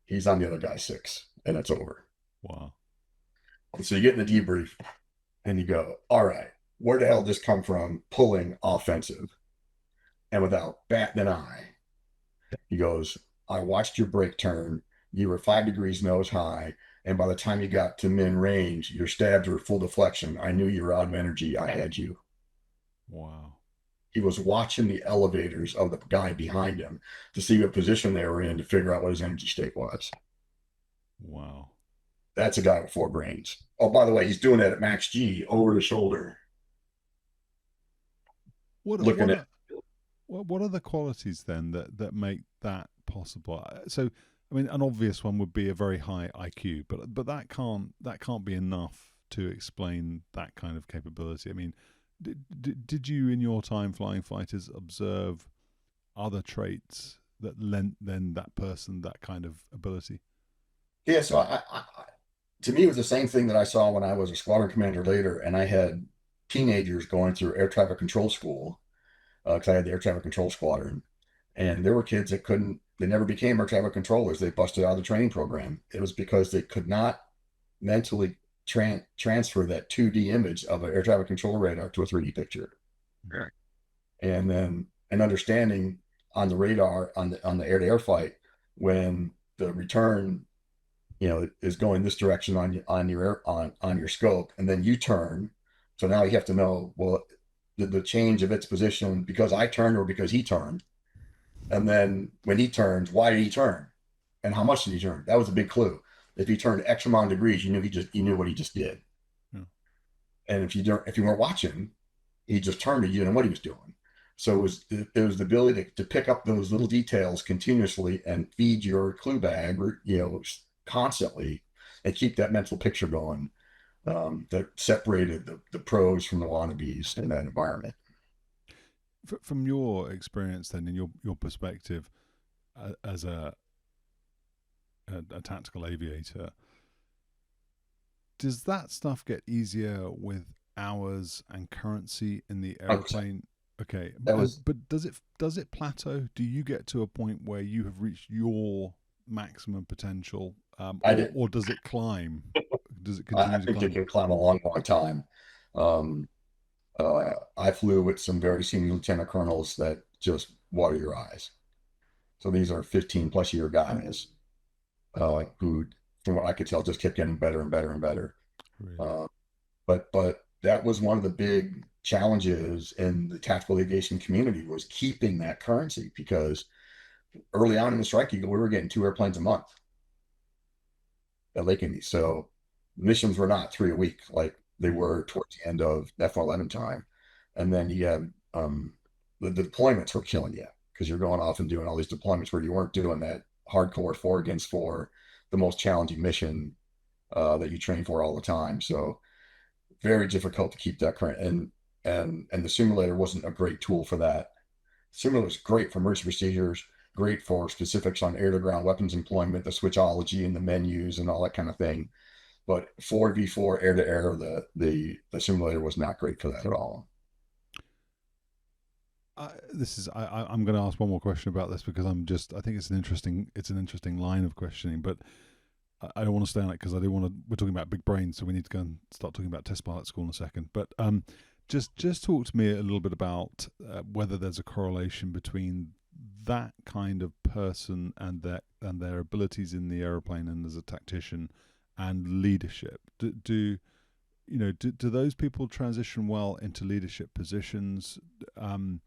he's on the other guy's six, and it's over. Wow. And so you get in the debrief, and you go, all right, where the hell did this come from? Pulling offensive. And without batting an eye, he goes, I watched your brake turn. You were 5 degrees nose high. And by the time you got to min range, your stabs were full deflection. I knew you were out of energy. I had you. Wow. He was watching the elevators of the guy behind him to see what position they were in to figure out what his energy state was. Wow. That's a guy with four brains. Oh, by the way, he's doing that at max G over the shoulder, What looking what at. are what are the qualities then that make that possible? So, I mean, an obvious one would be a very high IQ, but that can't be enough to explain that kind of capability. I mean, did you in your time flying fighters observe other traits that lent then that person that kind of ability? Yeah, so to me, it was the same thing that I saw when I was a squadron commander later, and I had teenagers going through air traffic control school because I had the air traffic control squadron, and there were kids that couldn't, they never became air traffic controllers. They busted out of the training program. It was because they could not mentally transfer that 2D image of an air traffic control radar to a 3D picture. Right. And then an understanding on the radar on the air to air fight when the return is going this direction on your on your scope, and then you turn. So now you have to know, well, the change of its position because I turned or because he turned, and then when he turns, why did he turn, and how much did he turn? That was a big clue. If he turned X amount of degrees, you knew what he just did. Yeah. And if you weren't watching, he just turned to you and what he was doing. So it was the ability to pick up those little details continuously and feed your clue bag, constantly, and keep that mental picture going. That separated the pros from the wannabes in that environment. From your experience, then, in your perspective as a tactical aviator, does that stuff get easier with hours and currency in the 100%. aeroplane? Okay, That was but does it plateau? Do you get to a point where you have reached your maximum potential, I did. or does it climb? Does it I continue to think it climb? can climb a long, long time. Um, I flew with some very senior lieutenant colonels that just water your eyes. So these are 15 plus year guys who, from what I could tell, just kept getting better and better and better. Really? Uh, but that was one of the big challenges in the tactical aviation community was keeping that currency because early on in the Strike Eagle, we were getting two airplanes a month at Lake Indy. So missions were not three a week like they Mm. were towards the end of F-11 time. And then you have the deployments were killing you because you're going off and doing all these deployments where you weren't doing that hardcore four against four, the most challenging mission that you train for all the time. So very difficult to keep that current. And the simulator wasn't a great tool for that. Simulator was great for emergency procedures, great for specifics on air to ground weapons employment, the switchology and the menus and all that kind of thing. But 4v4 air to air, the simulator was not great for that at all. I'm going to ask one more question about this because I think it's an interesting line of questioning, but I don't want to stay on it because I do want to. We're talking about big brains, so we need to go and start talking about test pilot school in a second. But just talk to me a little bit about whether there's a correlation between that kind of person and their abilities in the aeroplane and as a tactician and leadership. Do those people transition well into leadership positions? Um,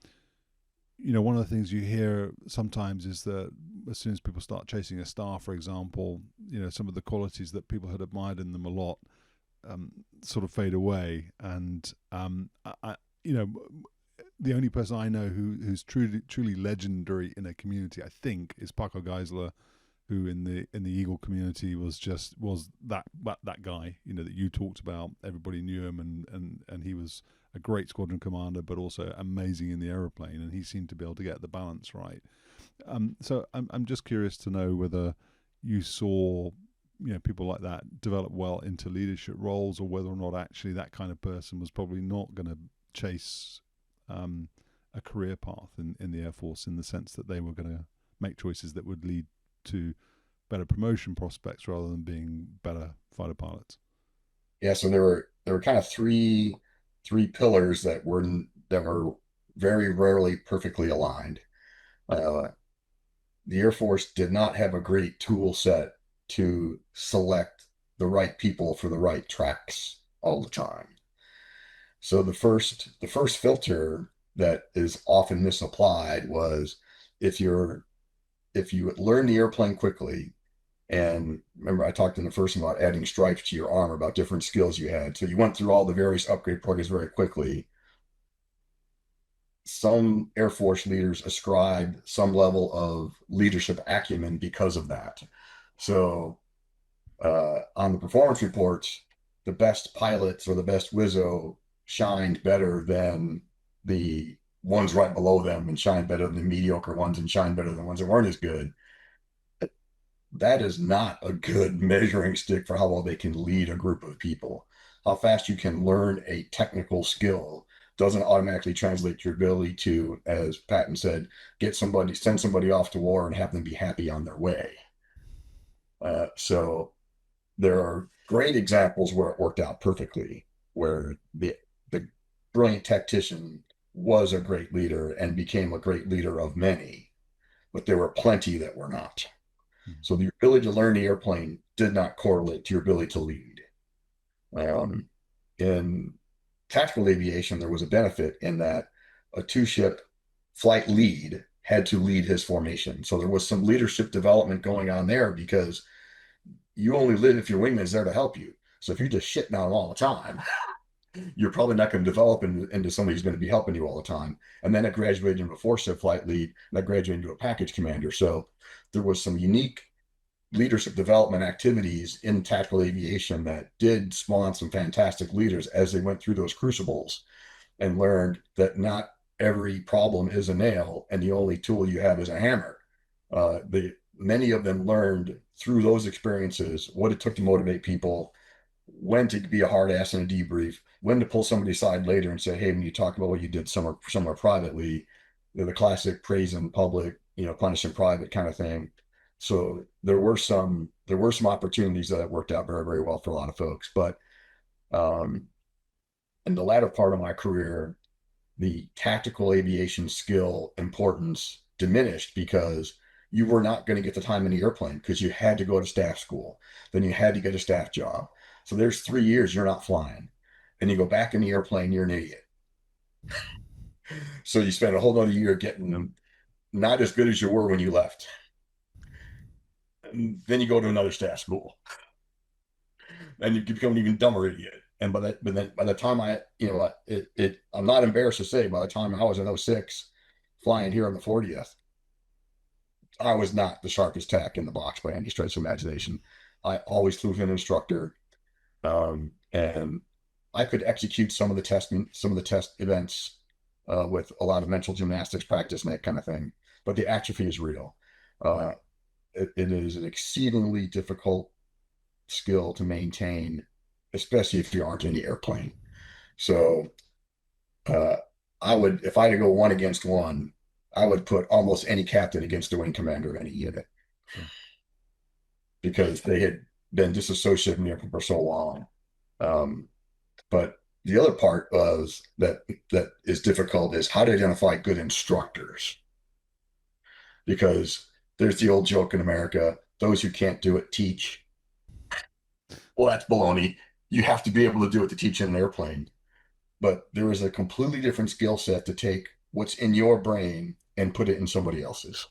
One of the things you hear sometimes is that as soon as people start chasing a star, for example, some of the qualities that people had admired in them a lot sort of fade away. And you know, the only person I know who's truly legendary in a community, I think, is Paco Geisler, who in the Eagle community was that guy that you talked about. Everybody knew him, and he was a great squadron commander, but also amazing in the aeroplane, and he seemed to be able to get the balance right. So I'm just curious to know whether you saw people like that develop well into leadership roles, or whether or not actually that kind of person was probably not going to chase a career path in the Air Force, in the sense that they were going to make choices that would lead to better promotion prospects rather than being better fighter pilots. Yeah, so there were kind of three pillars that were very rarely perfectly aligned. Uh, the Air Force did not have a great tool set to select the right people for the right tracks all the time. So the first filter that is often misapplied was if you learn the airplane quickly And remember, I talked in the first one about adding stripes to your armor, about different skills you had. So you went through all the various upgrade programs very quickly. Some Air Force leaders ascribed some level of leadership acumen because of that. So on the performance reports, the best pilots or the best Wizzo shined better than the ones right below them, and shined better than the mediocre ones, and shined better than the ones that weren't as good. That is not a good measuring stick for how well they can lead a group of people. How fast you can learn a technical skill doesn't automatically translate to your ability to, as Patton said, send somebody off to war and have them be happy on their way. So there are great examples where it worked out perfectly, where the brilliant tactician was a great leader and became a great leader of many, but there were plenty that were not. So the ability to learn the airplane did not correlate to your ability to lead. In tactical aviation, there was a benefit in that a two-ship flight lead had to lead his formation. So there was some leadership development going on there, because you only live if your wingman's there to help you. So if you're just shitting on him all the time, you're probably not going to develop into somebody who's going to be helping you all the time. And then it graduated into a four-ship flight lead, and that graduated into a package commander. So there was some unique leadership development activities in tactical aviation that did spawn some fantastic leaders as they went through those crucibles, and learned that not every problem is a nail and the only tool you have is a hammer. Many of them learned through those experiences what it took to motivate people, when to be a hard ass in a debrief, when to pull somebody aside later and say, hey, when you talk about what you did somewhere privately, the classic praise in public, punish in private kind of thing. So there were some opportunities that worked out very, very well for a lot of folks. But in the latter part of my career, the tactical aviation skill importance diminished, because you were not going to get the time in the airplane, because you had to go to staff school. Then you had to get a staff job. So there's 3 years you're not flying. And you go back in the airplane, you're an idiot. So you spend a whole other year getting not as good as you were when you left. And then you go to another staff school, and you become an even dumber idiot. And by the time I'm not embarrassed to say, by the time I was in 06 flying here on the 40th, I was not the sharpest tack in the box by any stretch of imagination. I always flew with an instructor, and I could execute some of the test events with a lot of mental gymnastics practice and that kind of thing. But the atrophy is real. It is an exceedingly difficult skill to maintain, especially if you aren't in the airplane. So if I had to go 1-against-1, I would put almost any captain against the wing commander of any unit, because they had been disassociated from the airplane for so long. But the other part was that is difficult is how to identify good instructors, because there's the old joke in America: those who can't do it teach. Well, that's baloney. You have to be able to do it to teach in an airplane. But there is a completely different skill set to take what's in your brain and put it in somebody else's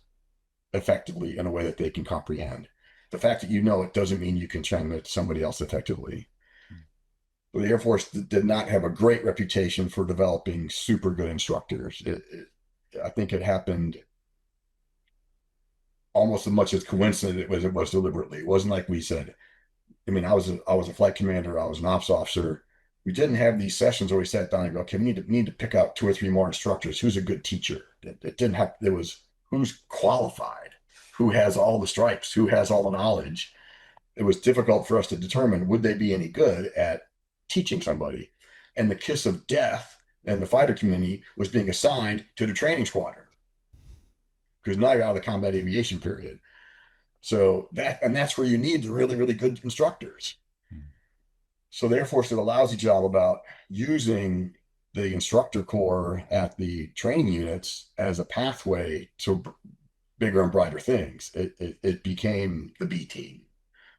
effectively, in a way that they can comprehend. The fact that you know it doesn't mean you can channel it to somebody else effectively. But the Air Force did not have a great reputation for developing super good instructors. I think it happened almost as much as coincident as it was deliberately. It wasn't like we said. I mean, I was a flight commander. I was an ops officer. We didn't have these sessions where we sat down and go, okay, we need to pick out 2 or 3 more instructors. Who's a good teacher? It didn't have. There was who's qualified, who has all the stripes, who has all the knowledge. It was difficult for us to determine, would they be any good at teaching somebody. And the kiss of death and the fighter community was being assigned to the training squadron, because now you're out of the combat aviation period. So that's where you need the really, really good instructors. So the Air Force did a lousy job about using the instructor corps at the training units as a pathway to bigger and brighter things. It became the B team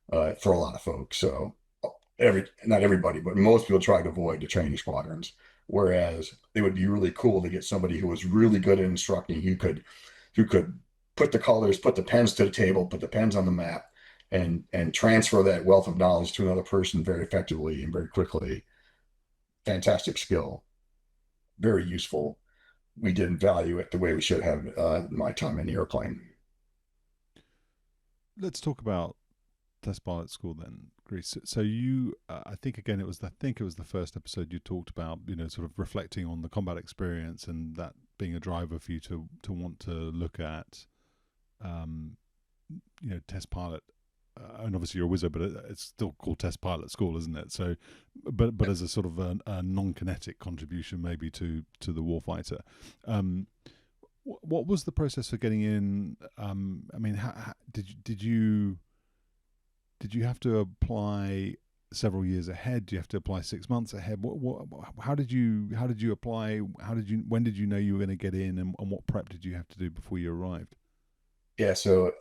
for a lot of folks. So not everybody, but most people try to avoid the training squadrons. Whereas it would be really cool to get somebody who was really good at instructing, who could put the colors, put the pens to the table, put the pens on the map, and transfer that wealth of knowledge to another person very effectively and very quickly. Fantastic skill, very useful. We didn't value it the way we should have my time in the airplane. Let's talk about test pilot school then, Greece. So you, I think again, it was the first episode you talked about, sort of reflecting on the combat experience and that being a driver for you to want to look at, um, test pilot. And obviously you're a wizard, but it's still called test pilot school, isn't it? So, but as a sort of a non-kinetic contribution maybe to the warfighter. What was the process for getting in? I mean, did you have to apply several years ahead? Do you have to apply 6 months ahead? How did you apply? When did you know you were going to get in, and what prep did you have to do before you arrived? Yeah, so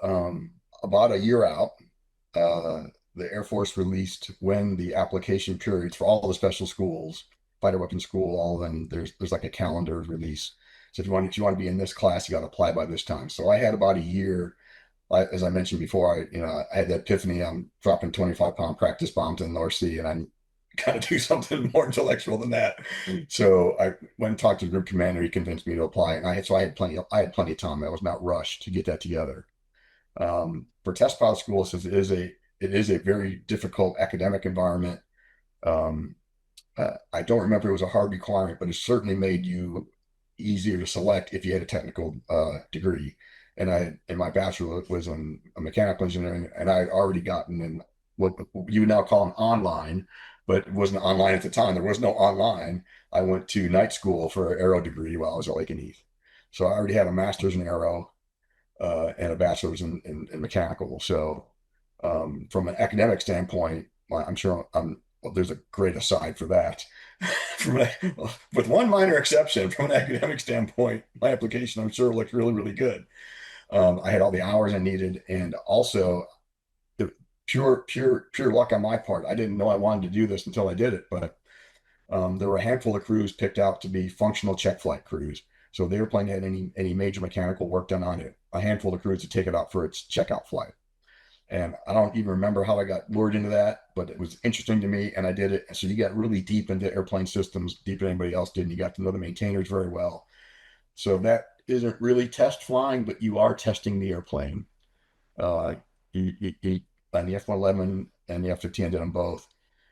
about a year out, uh, the Air Force released when the application periods for all the special schools, fighter weapons school, all of them. There's like a calendar release. So if you want to be in this class, you got to apply by this time. So I had about a year. As I mentioned before, I had that epiphany. I'm dropping 25-pound practice bombs in the North Sea, and I'm got to do something more intellectual than that. So I went and talked to the group commander. He convinced me to apply, and I had plenty of time. I was not rushed to get that together. For test pilot school, since it is a very difficult academic environment. Um, I don't remember it was a hard requirement, but it certainly made you easier to select if you had a technical degree. And my bachelor was in mechanical engineering, and I had already gotten in what you would now call an online, but it wasn't online at the time. There was no online. I went to night school for an aero degree while I was at Lake and Heath. So I already had a master's in aero and a bachelor's in mechanical. So from an academic standpoint, I'm sure well, there's a great aside for that. With one minor exception, from an academic standpoint, my application I'm sure looked really, really good. I had all the hours I needed, and also the pure luck on my part. I didn't know I wanted to do this until I did it, but there were a handful of crews picked out to be functional check flight crews. So if the airplane had any major mechanical work done on it, a handful of crews to take it out for its checkout flight. And I don't even remember how I got lured into that, but it was interesting to me, and I did it. So you got really deep into airplane systems, deeper than anybody else did, and you got to know the maintainers very well. So that isn't really test flying, but you are testing the airplane. Uh, you on the F-111 and the F-15, I did them both.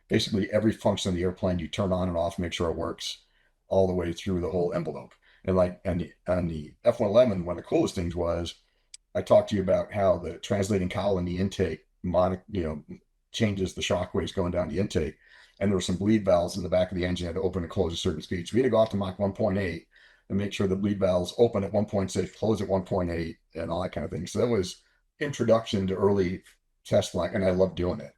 Basically, every function of the airplane you turn on and off, make sure it works all the way through the whole envelope. And like on the F-111, one of the coolest things was I talked to you about how the translating cowl in the intake, changes the shock waves going down the intake. And there were some bleed valves in the back of the engine that had to open and close at certain speeds. So we had to go off to Mach 1.8 and make sure the bleed valves open at 1.6, close at 1.8, and all that kind of thing. So that was introduction to early test flight, and I loved doing it.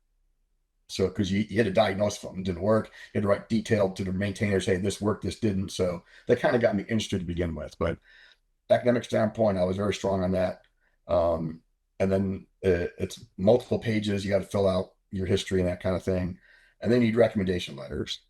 So because you had to diagnose if something didn't work, you had to write detailed to the maintainers, hey, this worked, this didn't. So that kind of got me interested to begin with. But academic standpoint, I was very strong on that. Um, and then it's multiple pages. You got to fill out your history and that kind of thing. And then you need recommendation letters.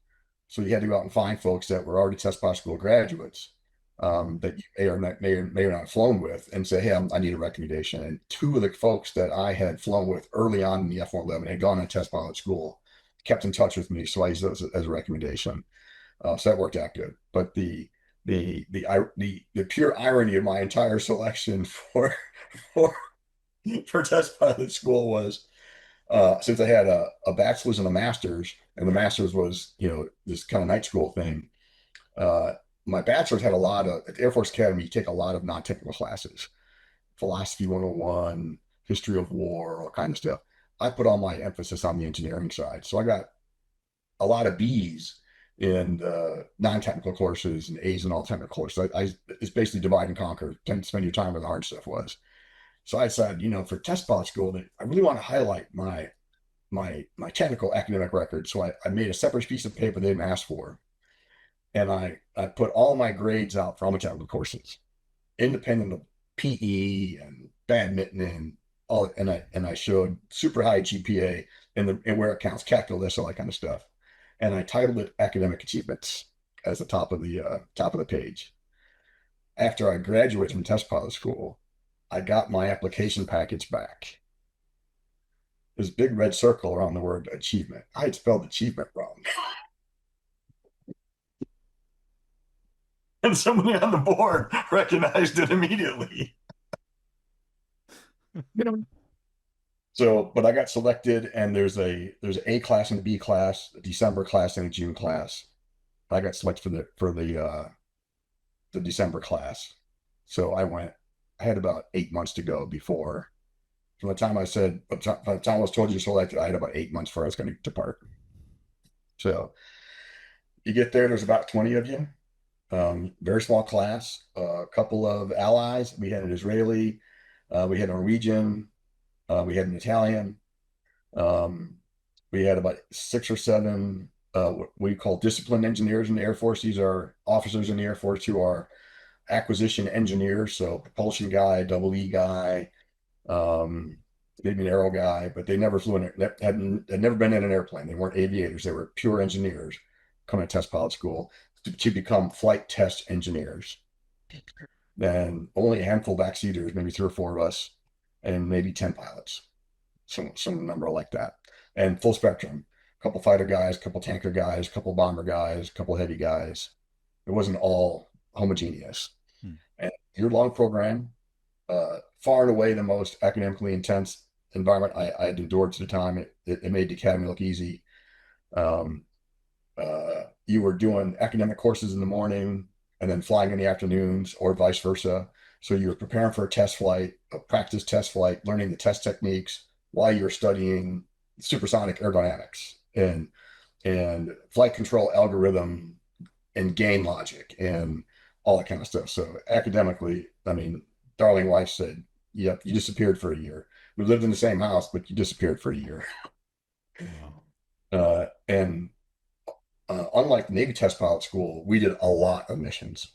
So you had to go out and find folks that were already test pilot school graduates that you may or not flown with and say, hey, I need a recommendation. And two of the folks that I had flown with early on in the F-111 had gone to test pilot school, kept in touch with me. So I used those as a recommendation. So that worked out good. But the pure irony of my entire selection for for test pilot school was since I had a bachelor's and a master's, and the master's was this kind of night school thing. Uh, my bachelor's had a lot of at the Air Force Academy. You take a lot of non-technical classes, philosophy 101, history of war, all kind of stuff. I put all my emphasis on the engineering side, so I got a lot of B's in non-technical courses and A's in all technical courses. It's basically divide and conquer. Tend to spend your time where the hard stuff was. So I decided, for test pilot school, that I really want to highlight my technical academic record. So I made a separate piece of paper they didn't ask for, and I put all my grades out for all my technical courses, independent of PE and badminton and all. And I showed super high GPA and where it counts, calculus, all that kind of stuff. And I titled it academic achievements as the top of the page. After I graduated from test pilot school, I got my application package back, this big red circle around the word achievement. I had spelled achievement wrong. And somebody on the board recognized it immediately. So, but I got selected, and there's an A class and a B class, a December class and a June class. I got selected the December class. So I went. I had about 8 months to go before. From the time I said, by the time I was told you selected, I had about 8 months before I was going to depart. So you get there. There's about 20 of you. Very small class. A couple of allies. We had an Israeli. We had a Norwegian. We had an Italian. Um, we had about 6 or 7 what we call discipline engineers in the Air Force. These are officers in the Air Force who are acquisition engineers, so propulsion guy, double E guy, um, maybe an aero guy, but they never flew in, had never been in an airplane. They weren't aviators. They were pure engineers coming to test pilot school to become flight test engineers. Then only a handful of backseaters, maybe 3 or 4 of us, and maybe 10 pilots, some number like that, and full spectrum. A couple fighter guys, a couple tanker guys, a couple bomber guys, a couple heavy guys. It wasn't all homogeneous. Hmm. And year-long program, far and away the most academically intense environment I had endured to the time. It made the academy look easy. Um, you were doing academic courses in the morning and then flying in the afternoons, or vice versa. So you were preparing for a test flight, a practice test flight, learning the test techniques while you were studying supersonic aerodynamics and flight control algorithm and gain logic and all that kind of stuff. So academically, I mean, darling wife said, "Yep, you disappeared for a year. We lived in the same house, but you disappeared for a year." Wow. And unlike the Navy test pilot school, we did a lot of missions.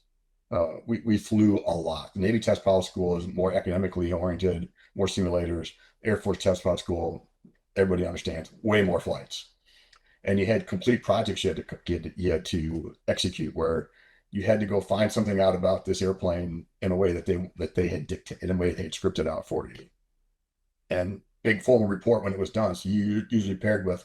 We flew a lot. The Navy test pilot school is more academically oriented, more simulators. Air Force test pilot school, everybody understands, way more flights. And you had complete projects you had to execute, where you had to go find something out about this airplane in a way that they had dictated, in a way they had scripted out for you. And big formal report when it was done. So you usually paired with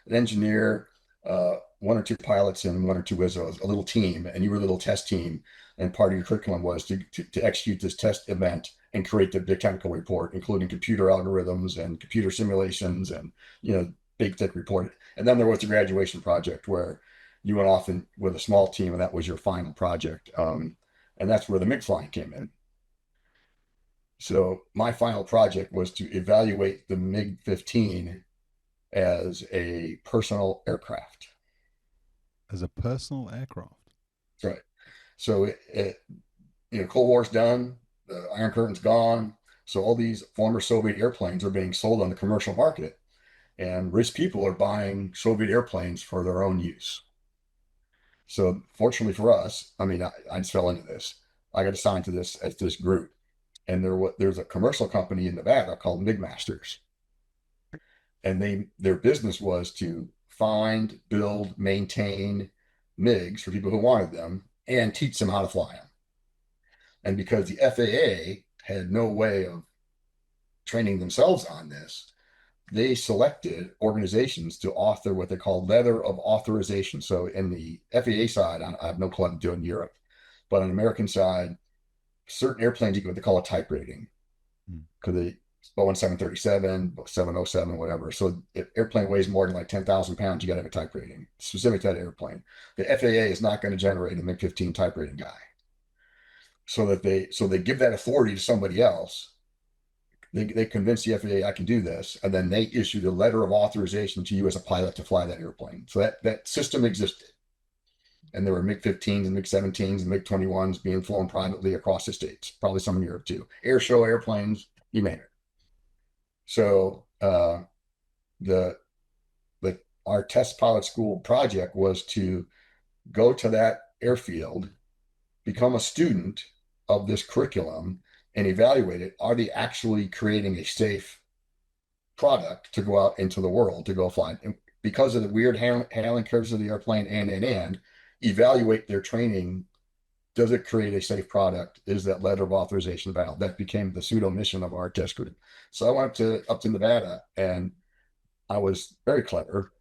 an engineer, 1 or 2 pilots, and 1 or 2 WISOs, a little team, and you were a little test team. And part of your curriculum was to execute this test event and create the big technical report, including computer algorithms and computer simulations and, big thick report. And then there was the graduation project where you went off with a small team, and that was your final project. And that's where the MiG flying came in. So my final project was to evaluate the MiG-15 as a personal aircraft. As a personal aircraft. That's right. So Cold War's done, the Iron Curtain's gone. So all these former Soviet airplanes are being sold on the commercial market, and rich people are buying Soviet airplanes for their own use. So fortunately for us, I mean, I just fell into this. I got assigned to this group, and there's a commercial company in Nevada called MiG Masters, and their business was to find, build, maintain MiGs for people who wanted them and teach them how to fly them. And because the FAA had no way of training themselves on this, they selected organizations to author what they call letter of authorization. So in the FAA side, I have no clue to do in Europe, but on the American side, certain airplanes you get what they call a type rating, because they Boeing 737, 707, whatever. So if airplane weighs more than like 10,000 pounds, you got to have a type rating specific to that airplane. The FAA is not going to generate a MiG-15 type rating guy. So they give that authority to somebody else. They convince the FAA I can do this, and then they issue the letter of authorization to you as a pilot to fly that airplane. So that system existed. And there were MiG-15s and MiG-17s and MiG-21s being flown privately across the states, probably some in Europe too. Air show airplanes, you name it. So the our test pilot school project was to go to that airfield, become a student of this curriculum, and evaluate it. Are they actually creating a safe product to go out into the world to go fly? And because of the weird handling curves of the airplane, and evaluate their training. Does it create a safe product? Is that letter of authorization valid? That became the pseudo mission of our test group. So I went up to Nevada, and I was very clever,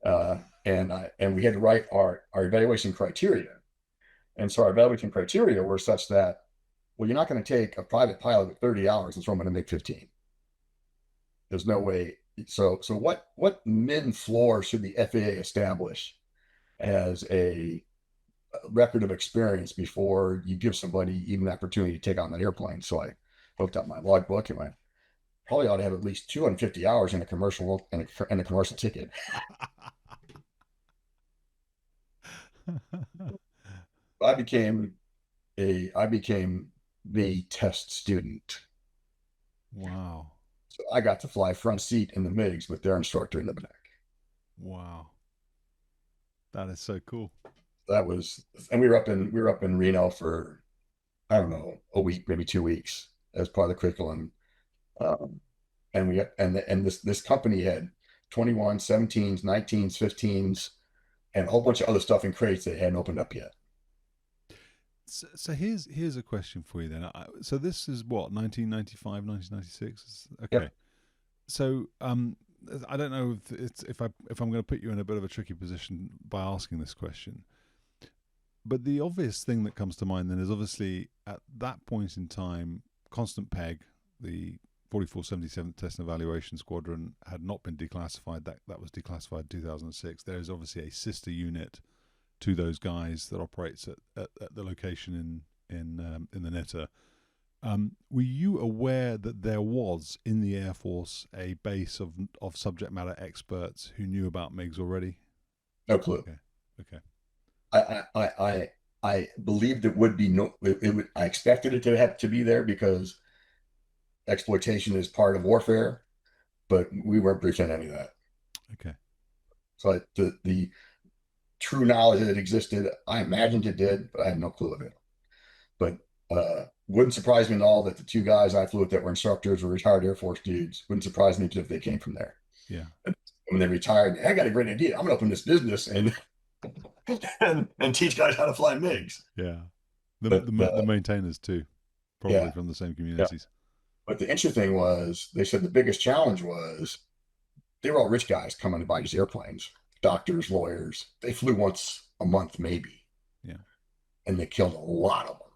and we had to write our evaluation criteria. And so our evaluation criteria were such that, well, you're not going to take a private pilot with 30 hours and throw them in a MiG 15. There's no way. So what min floor should the FAA establish as a record of experience before you give somebody even the opportunity to take on that airplane? So I looked up my logbook and went, probably ought to have at least 250 hours in a commercial ticket. I became I became the test student. Wow. So I got to fly front seat in the MiGs with their instructor in the back. Wow. That is so cool. That was, and we were up in Reno for, I don't know, a week, maybe 2 weeks as part of the curriculum. Um, and this company had 21, 17s, 19s, 15s, and a whole bunch of other stuff in crates that hadn't opened up yet. So here's a question for you then. So this is what 1995, 1996. Okay. Yep. So I don't know if I'm going to put you in a bit of a tricky position by asking this question, but the obvious thing that comes to mind then is obviously at that point in time, Constant Peg, the 4477th Test and Evaluation Squadron, had not been declassified. That was declassified in 2006. There is obviously a sister unit to those guys that operates at the location in the Netta. Were you aware that there was in the Air Force a base of subject matter experts who knew about MiGs already? No clue. Okay. Okay. I believed it would be no. I expected it to have to be there because exploitation is part of warfare, but we weren't briefed on any of that. Okay. So the true knowledge that it existed, I imagined it did, but I had no clue of it. But wouldn't surprise me at all that the two guys I flew with that were instructors were retired Air Force dudes. Wouldn't surprise me if they came from there. Yeah. And when they retired, I got a great idea. I'm going to open this business and and teach guys how to fly MiGs. Yeah. But The maintainers too, probably yeah, from the same yeah. communities. But the interesting thing was, they said the biggest challenge was they were all rich guys coming to buy these airplanes, doctors, lawyers. They flew once a month, maybe, Yeah. and they killed a lot of them.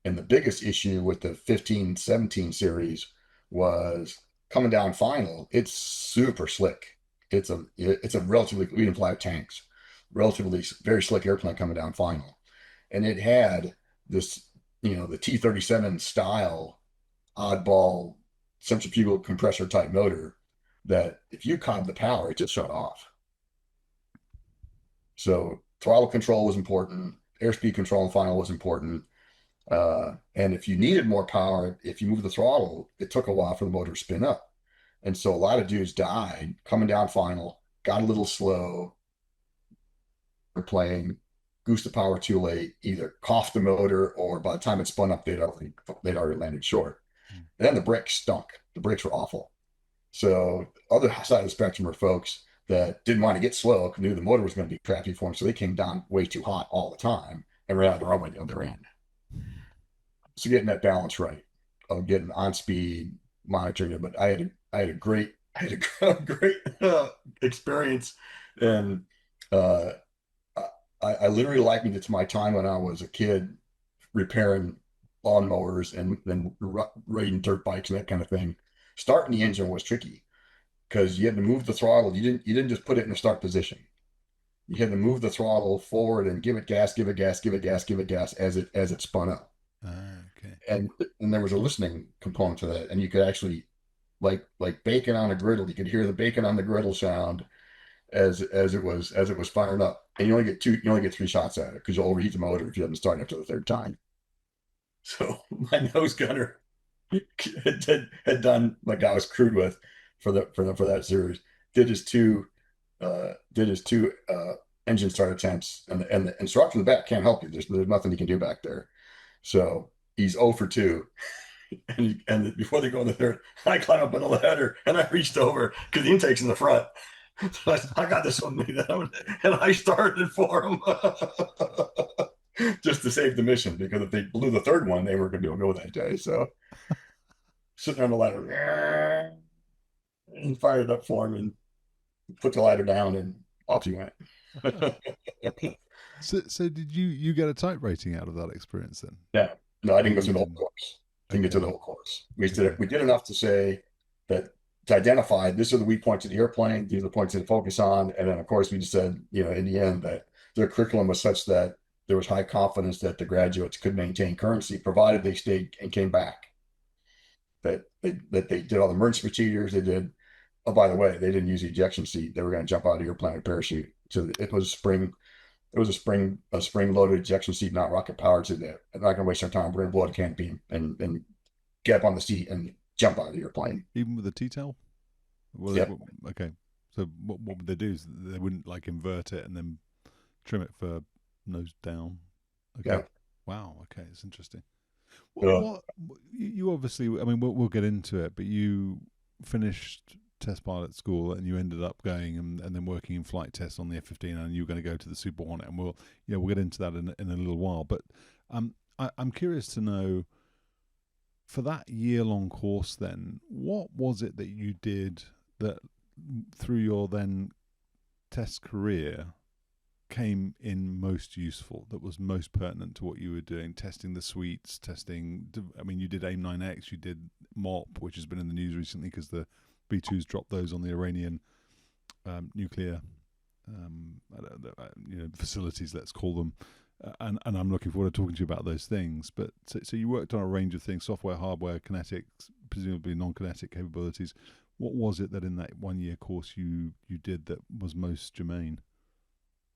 And the biggest issue with the 15, 17 series was coming down final. It's super slick. It's a relatively, we didn't fly tanks, relatively very slick airplane coming down final. And it had this, the T-37 style oddball centrifugal compressor type motor that if you caught the power, it just shut off. So throttle control was important. Airspeed control and final was important. And if you needed more power, if you moved the throttle, it took a while for the motor to spin up. And so a lot of dudes died coming down final, got a little slow, were playing, goosed the power too late, either coughed the motor or by the time it spun up, they'd already landed short. Mm. And then the brakes stunk. The brakes were awful. So other side of the spectrum were folks that didn't want to get slow, knew the motor was going to be crappy for them, so they came down way too hot all the time and ran out of the runway the other end. So getting that balance right of getting on speed, monitoring it. But I had a great great experience, and uh, I literally likened it to my time when I was a kid repairing lawnmowers and then riding dirt bikes and that kind of thing. Starting the engine was tricky because you had to move the throttle. You didn't just put it in a start position. You had to move the throttle forward and give it gas, give it gas, give it gas, give it gas as it spun up. Okay. And there was a listening component to that, and you could actually like bacon on a griddle. You could hear the bacon on the griddle sound as it was firing up. And you only get 3 shots at it because you'll overheat the motor if you haven't started after the third time. So my nose gunner had done like I was crewed with for that series. Did his two engine start attempts, and the instructor in the back can't help you. There's nothing he can do back there. So he's 0 for 2. And before they go in the third, I climbed up on the ladder and I reached over because the intake's in the front. So I got this on me, and I started for him just to save the mission, because if they blew the third one, they were going to go that day. So sitting on the ladder, and fired it up for him and put the ladder down and off he went. So did you get a type rating out of that experience then? Yeah. No, I Oh, didn't go you through the whole didn't. course. Didn't get Okay. to the whole course. Okay. We did enough to say that to identify this are the weak points of the airplane, these are the points to focus on. And then of course we just said, in the end that their curriculum was such that there was high confidence that the graduates could maintain currency provided they stayed and came back. That they did all the emergency procedures, they did. Oh, by the way, they didn't use the ejection seat. They were going to jump out of the airplane with a parachute. So it was spring. It was a spring loaded ejection seat, not rocket powered. So they're not going to waste our time. We're going to blow the canopy and get up on the seat and jump out of the airplane. Even with the T-tail? Yep. Okay. So what would they do? They wouldn't like invert it and then trim it for nose down. Okay. Yep. Wow. Okay, it's interesting. Uh, What you obviously? I mean, we'll get into it, but you finished test pilot school and you ended up going and then working in flight tests on the F-15, and you were going to go to the Super Hornet, and we'll get into that in a little while. But I'm curious to know, for that year-long course, then what was it that you did that through your then test career came in most useful, that was most pertinent to what you were doing, testing the suites, I mean, you did AIM 9X, you did MOP, which has been in the news recently because the B2s dropped those on the Iranian nuclear facilities, let's call them. And I'm looking forward to talking to you about those things. But so you worked on a range of things: software, hardware, kinetics, presumably non-kinetic capabilities. What was it that in that 1 year course you did that was most germane?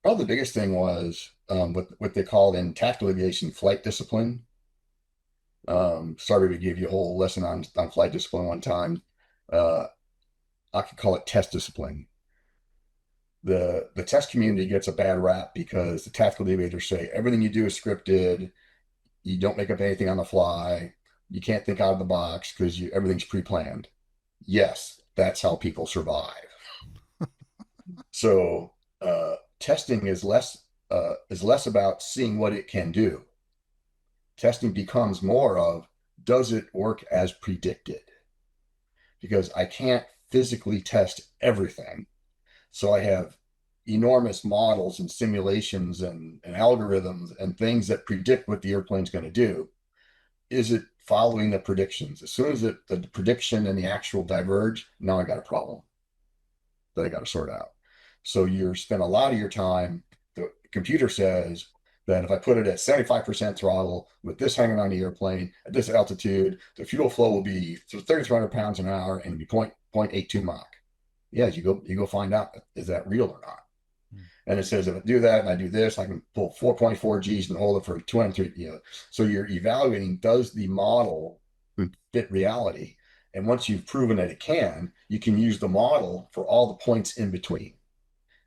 Probably the biggest thing was what they called in tactical aviation flight discipline. Sorry to give you a whole lesson on flight discipline one time. Uh, I could call it test discipline. The test community gets a bad rap because the tactical aviators say everything you do is scripted. You don't make up anything on the fly. You can't think out of the box because everything's pre-planned. Yes, that's how people survive. So testing is less about seeing what it can do. Testing becomes more of does it work as predicted? Because I can't physically test everything. So I have enormous models and simulations and algorithms and things that predict what the airplane's going to do. Is it following the predictions? As soon as the prediction and the actual diverge, now I got a problem that I got to sort out. So you spend a lot of your time, the computer says that if I put it at 75% throttle with this hanging on the airplane at this altitude, the fuel flow will be 3,300 pounds an hour and be 0.82 Mach. Yeah, you go find out, is that real or not? Hmm. And it says if I do that and I do this, I can pull 4.4 G's and hold it for 203. So you're evaluating, does the model fit reality? And once you've proven that it can, you can use the model for all the points in between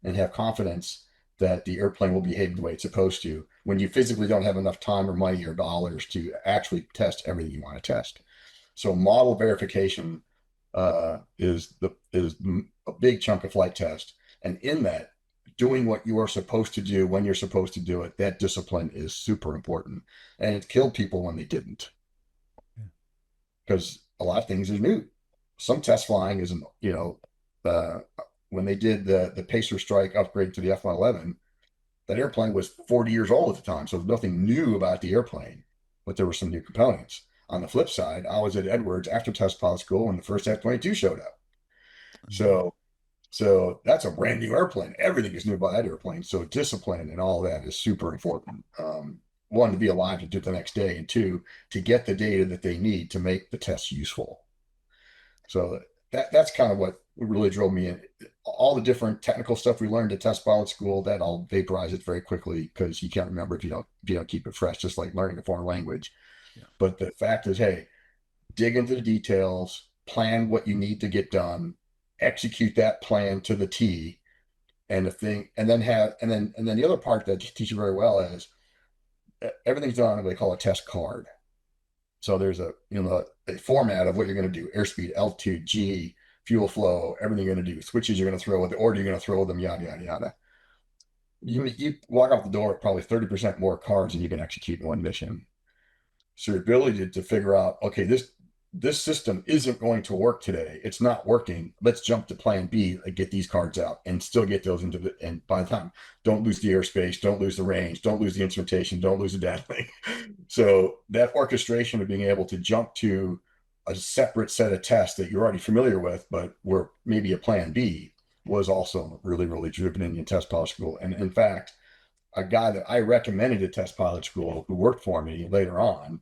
and have confidence that the airplane will behave the way it's supposed to when you physically don't have enough time or money or dollars to actually test everything you want to test. So model verification is a big chunk of flight test, and in that, doing what you are supposed to do when you're supposed to do it, that discipline is super important, and it killed people when they didn't, Yeah. because a lot of things are new. Some test flying isn't, uh, when they did the Pacer Strike upgrade to the F-111, that airplane was 40 years old at the time, so there's nothing new about the airplane, but there were some new components. On the flip side, I was at Edwards after test pilot school when the first F-22 showed up. Mm. So that's a brand new airplane. Everything is new about that airplane. So discipline and all that is super important. One, to be alive to do it the next day, and two, to get the data that they need to make the tests useful. So that's kind of what really drove me in. All the different technical stuff we learned at test pilot school, that I'll vaporize it very quickly because you can't remember if you don't keep it fresh, just like learning a foreign language. Yeah. But the fact is, hey, dig into the details, plan what you need to get done, execute that plan to the T, and the thing, and then the other part that teach you very well is everything's done on what they call a test card. So there's a format of what you're going to do: airspeed, altitude, G, fuel flow, everything you're going to do, switches you're going to throw, the order you're going to throw them, yada yada yada. You walk out the door with probably 30% more cards than you can execute in one mission. So your ability to figure out, okay, this system isn't going to work today. It's not working. Let's jump to plan B and get these cards out and still get those into the, and by the time, don't lose the airspace, don't lose the range, don't lose the instrumentation, don't lose the data link. So that orchestration of being able to jump to a separate set of tests that you're already familiar with, but were maybe a plan B, was also really, really driven in test pilot school. And in fact, a guy that I recommended to test pilot school who worked for me later on,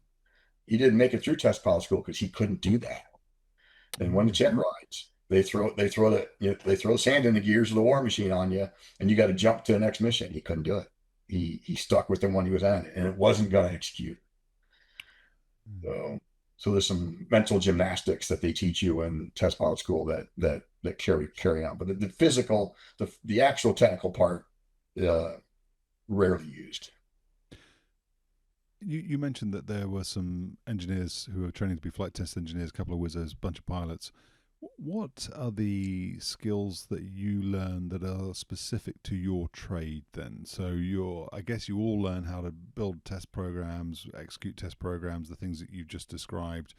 he didn't make it through test pilot school because he couldn't do that. And when the check rides, they throw sand in the gears of the war machine on you, and you got to jump to the next mission. He couldn't do it. He stuck with the one he was on, and it wasn't going to execute. So there's some mental gymnastics that they teach you in test pilot school that carry on. But the physical, the actual technical part, rarely used. You mentioned that there were some engineers who were training to be flight test engineers, a couple of whizzes, a bunch of pilots. What are the skills that you learn that are specific to your trade then? So I guess you all learn how to build test programs, execute test programs, the things that you've just described.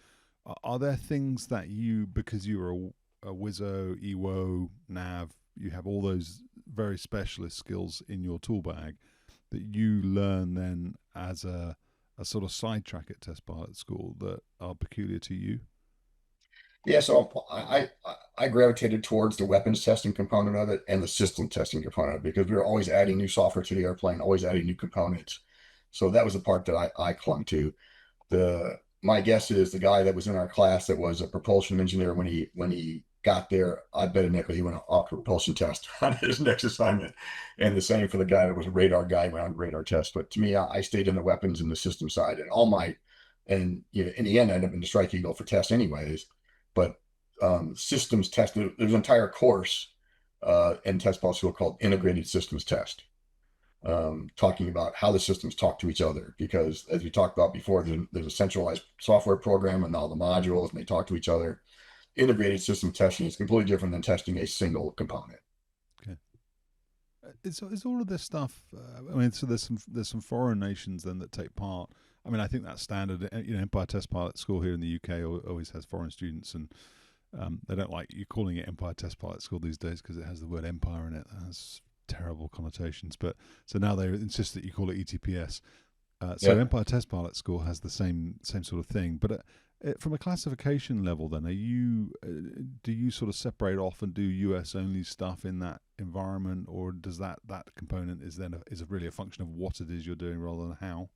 Are there things that you, because you're a Wizzo, EWO, NAV, you have all those very specialist skills in your tool bag that you learn then as a sort of sidetrack at test pilot school that are peculiar to you? Yeah, so I gravitated towards the weapons testing component of it and the system testing component of it because we were always adding new software to the airplane, always adding new components. So that was the part that I clung to. My guess is the guy that was in our class that was a propulsion engineer when he got there, I bet a nickel he went off to propulsion test on his next assignment. And the same for the guy that was a radar guy around radar test. But to me, I stayed in the weapons and the system side and in the end, I ended up in the Strike Eagle for test anyways. But systems test, there's an entire course in test pilot school called integrated systems test, talking about how the systems talk to each other. Because as we talked about before, there's a centralized software program and all the modules, and they talk to each other. Integrated system testing is completely different than testing a single component. Okay. Is all of this stuff? I mean, so there's some foreign nations then that take part. I mean, I think that's standard. Empire Test Pilot School here in the UK always has foreign students, and they don't like you calling it Empire Test Pilot School these days because it has the word empire in it. That has terrible connotations. But so now they insist that you call it ETPS. So Yeah. Empire Test Pilot School has the same sort of thing. But from a classification level, then do you sort of separate off and do US only stuff in that environment, or does that component is really a function of what it is you're doing rather than how?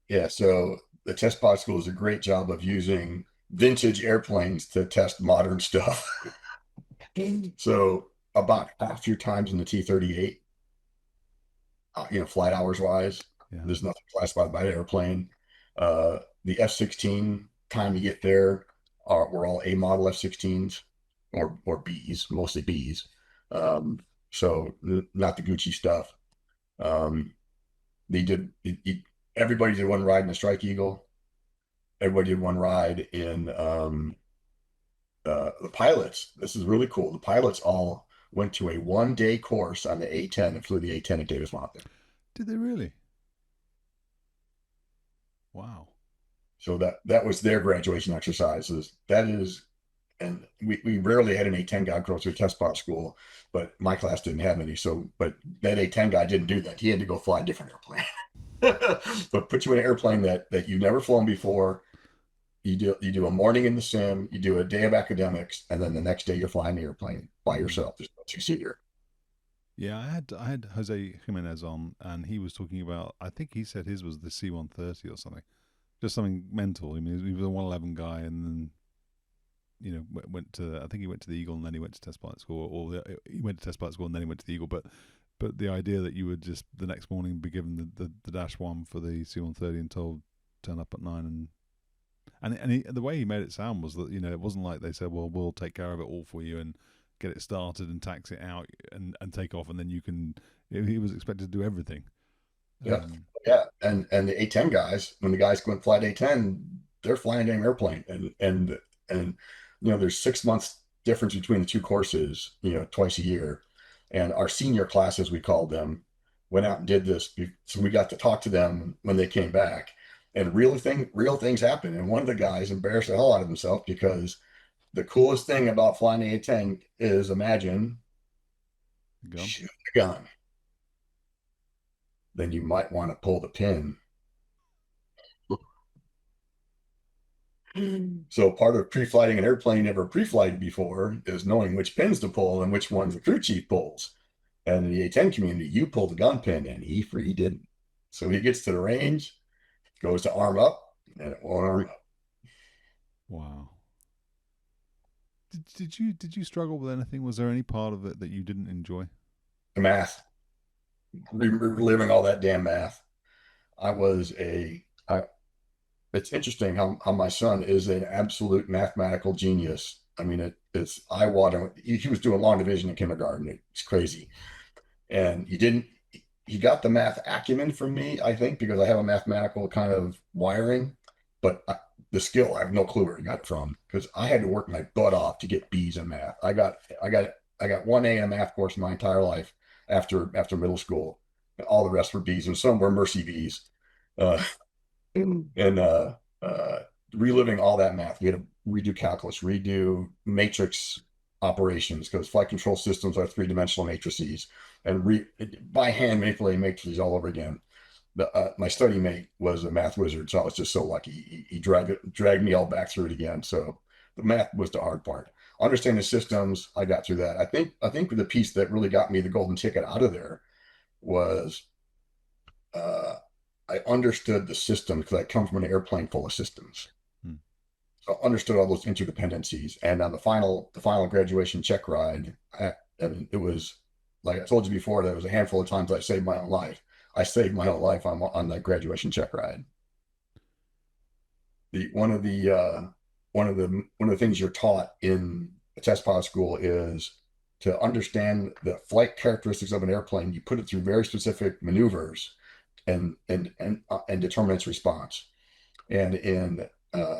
Yeah. So the test pilot school does a great job of using vintage airplanes to test modern stuff. So about half your times in the T-38, flight hours wise, Yeah. there's nothing classified by the airplane. The F-16 time you get there we're all A model F-16s or Bs, mostly Bs. Um, so not the Gucci stuff. Um, they did everybody did one ride in the Strike Eagle. Everybody did one ride in the pilots. This is really cool. The pilots all went to a 1 day course on the A-10 and flew the A-10 at Davis Monthan. Did they really? Wow. So that was their graduation exercises. That is, and we rarely had an A-10 guy go through test pilot school, but my class didn't have any. So, but that A-10 guy didn't do that. He had to go fly a different airplane. But put you in an airplane that you've never flown before. You do a morning in the sim, you do a day of academics, and then the next day you're flying the airplane by Mm. yourself. There's no two-seater. Yeah, I had Jose Jimenez on, and he was talking about. I think he said his was the C-130 or something, just something mental. I mean, he was a 111 guy, and then went to. I think he went to the Eagle, and then he went to test pilot school, he went to test pilot school, and then he went to the Eagle. But the idea that you would just the next morning be given the dash one for the C-130 and told turn up at 9 the way he made it sound was that it wasn't like they said, well, we'll take care of it all for you and get it started and tax it out and take off, and then you can. He was expected to do everything. Yeah, Um, yeah. And the A-10 guys, when the guys go and fly the A-10, they're flying a damn airplane, and there's 6 months difference between the two courses, twice a year. And our senior class, as we called them, went out and did this. So we got to talk to them when they came back. And real things happen. And one of the guys embarrassed the hell out of himself because the coolest thing about flying the A-10 is imagine Gone. shooting a gun. Then you might want to pull the pin. So part of pre-flighting an airplane you never pre-flighted before is knowing which pins to pull and which ones the crew chief pulls. And in the A-10 community, you pull the gun pin and he didn't. So he gets to the range, goes to arm up, and it won't arm up. Wow. Did you struggle with anything? Was there any part of it that you didn't enjoy? The math, reliving all that damn math. I was I, it's interesting how my son is an absolute mathematical genius. I mean, it's eye-watering. He was doing long division in kindergarten. It's crazy. And he got the math acumen from me, I think, because I have a mathematical kind of wiring, but the skill, I have no clue where he got it from because I had to work my butt off to get B's in math. I got 1A in a math course my entire life after middle school. All the rest were B's and some were mercy B's. Uh, and reliving all that math. We had to redo calculus, redo matrix operations because flight control systems are three-dimensional matrices, and by hand manipulating matrices all over again. My study mate was a math wizard, so I was just so lucky. He dragged me all back through it again. So the math was the hard part. Understanding the systems, I got through that. I think the piece that really got me the golden ticket out of there was uh, I understood the system because I come from an airplane full of systems. Hmm. So I understood all those interdependencies. And on the final graduation check ride, I mean, it was like I told you before, there was a handful of times I saved my own life. I saved my own life on that graduation check ride. The one of the things you're taught in a test pilot school is to understand the flight characteristics of an airplane. You put it through very specific maneuvers and determine its response. And in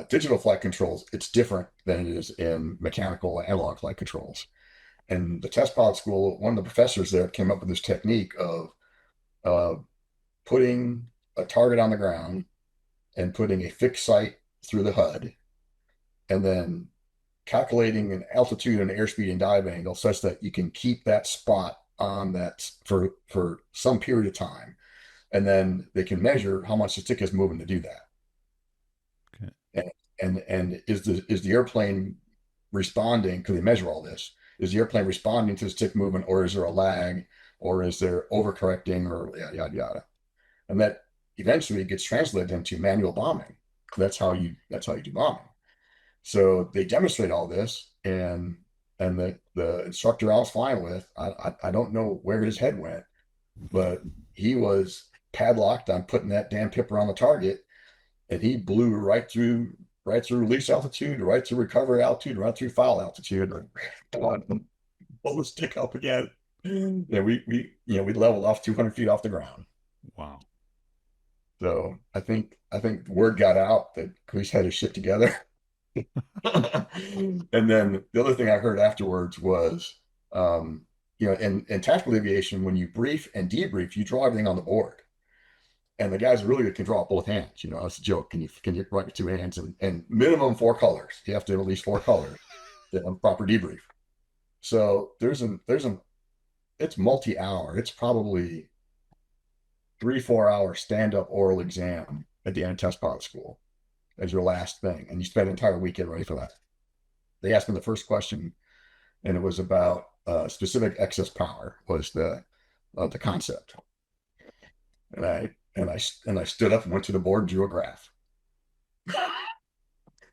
digital flight controls, it's different than it is in mechanical analog flight controls. And the test pilot school, one of the professors there came up with this technique of uh, putting a target on the ground and putting a fixed sight through the HUD, and then calculating an altitude and airspeed and dive angle such that you can keep that spot on that for some period of time, and then they can measure how much the stick is moving to do that. Okay. And is the airplane responding? Because they measure all this. Is the airplane responding to the stick movement, or is there a lag, or is there overcorrecting, or yada yada yada? And that eventually gets translated into manual bombing. That's how you do bombing. So they demonstrate all this, and the instructor I was flying with, I don't know where his head went, but he was padlocked on putting that damn pipper on the target, and he blew right through release altitude, right through recovery altitude, right through fall altitude. Pull the stick up again. Yeah, we leveled off 200 feet off the ground. Wow. So I think word got out that Chris had his shit together. And then the other thing I heard afterwards was, in tactical aviation, when you brief and debrief, you draw everything on the board. And the guys really good can draw both hands. That's a joke. Can you write with two hands and minimum four colors? You have to have at least four colors to have a proper debrief. So it's multi-hour. It's probably 3-4 hour stand-up oral exam at the end of test pilot school as your last thing, and you spend an entire weekend ready for that. They asked me the first question, and it was about specific excess power was the concept, and I stood up and went to the board and drew a graph,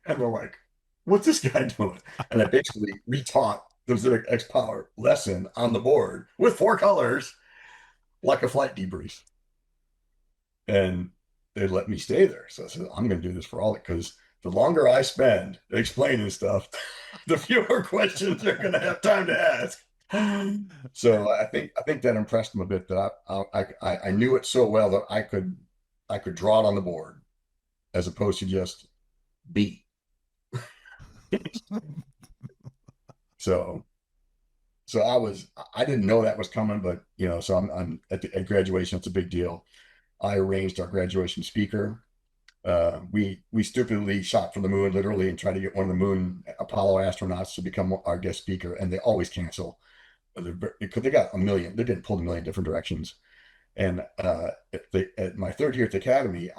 and they're like, "What's this guy doing?" And I basically retaught the specific X power lesson on the board with four colors, like a flight debrief, and they let me stay there. So I said, I'm going to do this for all it because the longer I spend explaining stuff, the fewer questions they're going to have time to ask. So I think that impressed them a bit that I knew it so well that I could draw it on the board as opposed to just be. So I didn't know that was coming, but so I'm at graduation. It's a big deal. I arranged our graduation speaker. We stupidly shot for the moon literally and tried to get one of the moon Apollo astronauts to become our guest speaker, and they always cancel because they got a million. They're getting pulled a million different directions. And at my third year at the academy,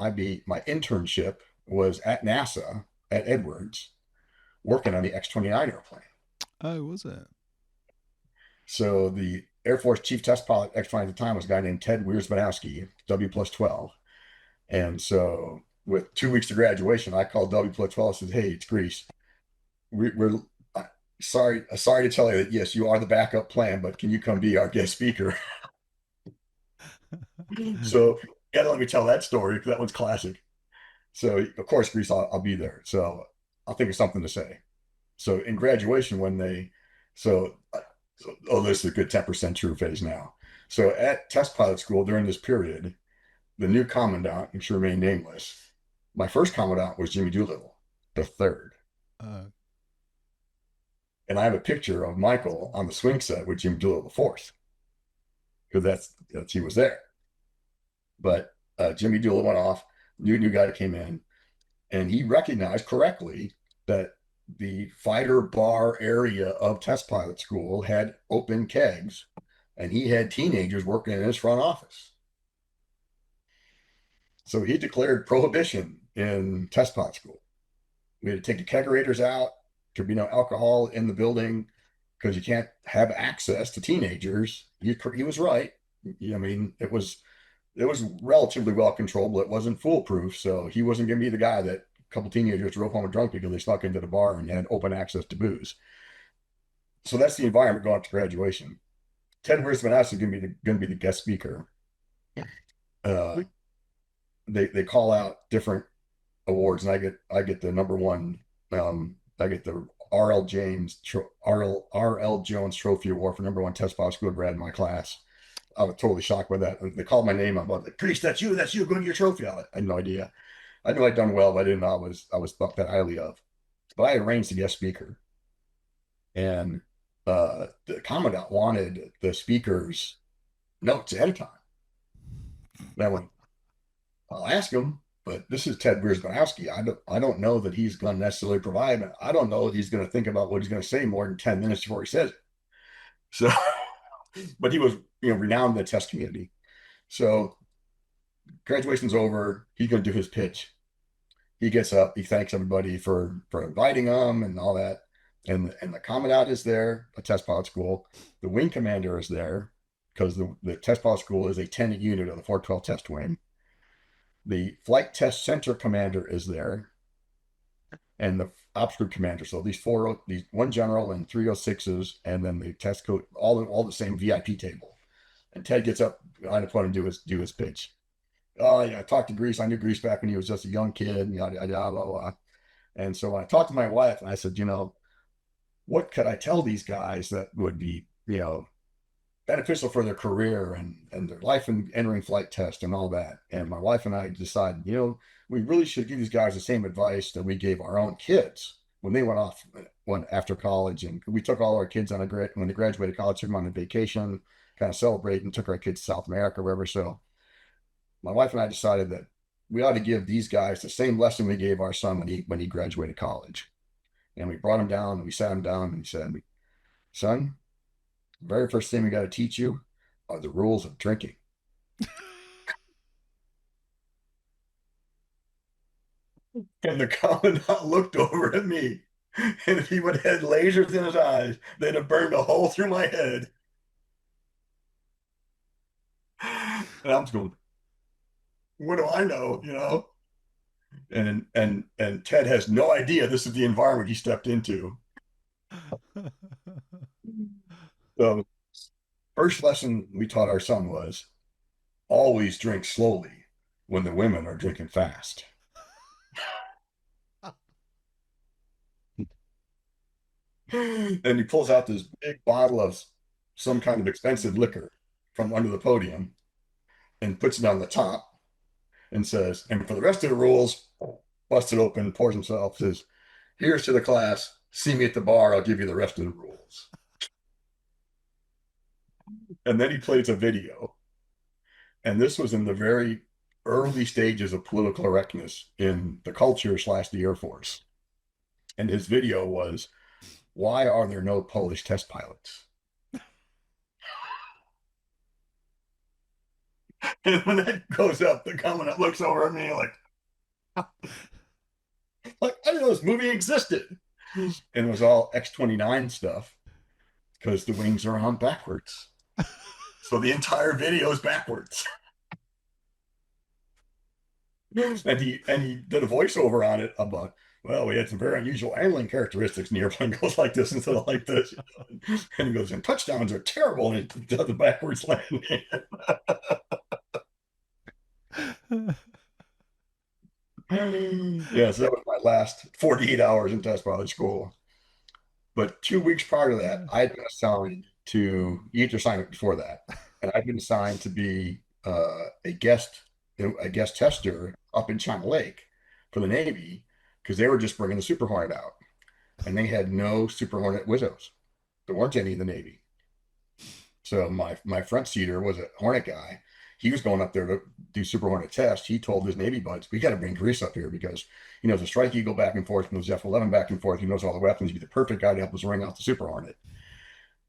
my internship was at NASA at Edwards, working on the X-29 airplane. Oh, was it? So the Air Force Chief Test Pilot X-29 at the time was a guy named Ted Wiersbanowski, W plus 12. And so with 2 weeks to graduation, I called W plus 12 and said, "Hey, it's Greece. We're sorry to tell you that yes, you are the backup plan, but can you come be our guest speaker?" So you gotta let me tell that story because that one's classic. So of course, Greece, I'll be there. So I'll think of something to say. So in graduation, when they, so, oh, this is a good 10% true phase now. So at test pilot school during this period, the new commandant, which remained nameless, my first commandant was Jimmy Doolittle, the third. Uh, And I have a picture of Michael on the swing set with Jimmy Doolittle the fourth, because that's he was there. But Jimmy Doolittle went off, new guy that came in, and he recognized correctly that the fighter bar area of test pilot school had open kegs, and he had teenagers working in his front office. So he declared prohibition in test pilot school. We had to take the kegerators out. Could be no alcohol in the building because you can't have access to teenagers. He was right. I mean, it was relatively well controlled, but it wasn't foolproof. So he wasn't going to be the guy that a couple teenagers drove home drunk because they snuck into the bar and had open access to booze. So that's the environment going up to graduation. Ted Wiersman is going to be the guest speaker. Uh, they call out different awards, and I get the number one. I get the R.L. Jones Trophy Award for number one test pilot school grad in my class. I was totally shocked by that. They called my name. I'm like, "Priest, that's you. That's you. Go to your trophy." I had no idea. I knew I'd done well, but I didn't know I was thought that highly of. But I arranged the guest speaker, and the commandant wanted the speaker's notes ahead of time. And I went, "I'll ask him, but this is Ted Wiersbanowski. I don't know that he's going to necessarily provide. I don't know that he's going to think about what he's going to say more than 10 minutes before he says it." So, but he was renowned in the test community. So graduation's over. He's going to do his pitch. He gets up. He thanks everybody for inviting him and all that. And the commandant is there, a test pilot school. The wing commander is there because the test pilot school is a 10 unit of the 412 test wing. The flight test center commander is there, and the ops group commander. So these one general and 306s, and then the test code, all the same VIP table. And Ted gets up behind the phone and do his pitch. "Oh yeah, I talked to Greece. I knew Greece back when he was just a young kid, and yada yada blah, blah, blah." And so when I talked to my wife, and I said, what could I tell these guys that would be, beneficial for their career and their life and entering flight test and all that. And my wife and I decided, we really should give these guys the same advice that we gave our own kids when they went after college. And we took all our kids when they graduated college, took them on a vacation, kind of celebrate, and took our kids to South America, wherever. So my wife and I decided that we ought to give these guys the same lesson we gave our son when he graduated college. And we brought him down and we sat him down and we said, "Son, the very first thing we got to teach you are the rules of drinking." And the commandant looked over at me, and if he would have had lasers in his eyes, they'd have burned a hole through my head. And I'm just going, "What do I know?" And Ted has no idea this is the environment he stepped into. The first lesson we taught our son was always drink slowly when the women are drinking fast. And he pulls out this big bottle of some kind of expensive liquor from under the podium and puts it on the top and says, "And for the rest of the rules," busts it open, pours himself, says, "Here's to the class. See me at the bar. I'll give you the rest of the rules." And then he plays a video. And this was in the very early stages of political correctness in the culture slash the Air Force. And his video was, why are there no Polish test pilots? And when that goes up, the comment looks over at me like I didn't know this movie existed. And it was all X-29 stuff because the wings are on backwards. So the entire video is backwards. And he did a voiceover on it about, well, we had some very unusual handling characteristics, and the airplane goes like this instead of like this. And he goes, and touchdowns are terrible, and he does the backwards landing. Yeah, so that was my last 48 hours in test pilot school. But 2 weeks prior to that, I had been assigned to, you get your assignment before that, and I'd been assigned to be a guest tester up in China Lake for the Navy because they were just bringing the Super Hornet out, and they had no Super Hornet Wizzos. There weren't any in the Navy. So my front seater was a Hornet guy. He was going up there to do Super Hornet test. He told his Navy buds, we got to bring Grease up here because he knows the Strike Eagle back and forth, he knows F-11 back and forth. He knows all the weapons. He'd be the perfect guy to help us ring out the Super Hornet.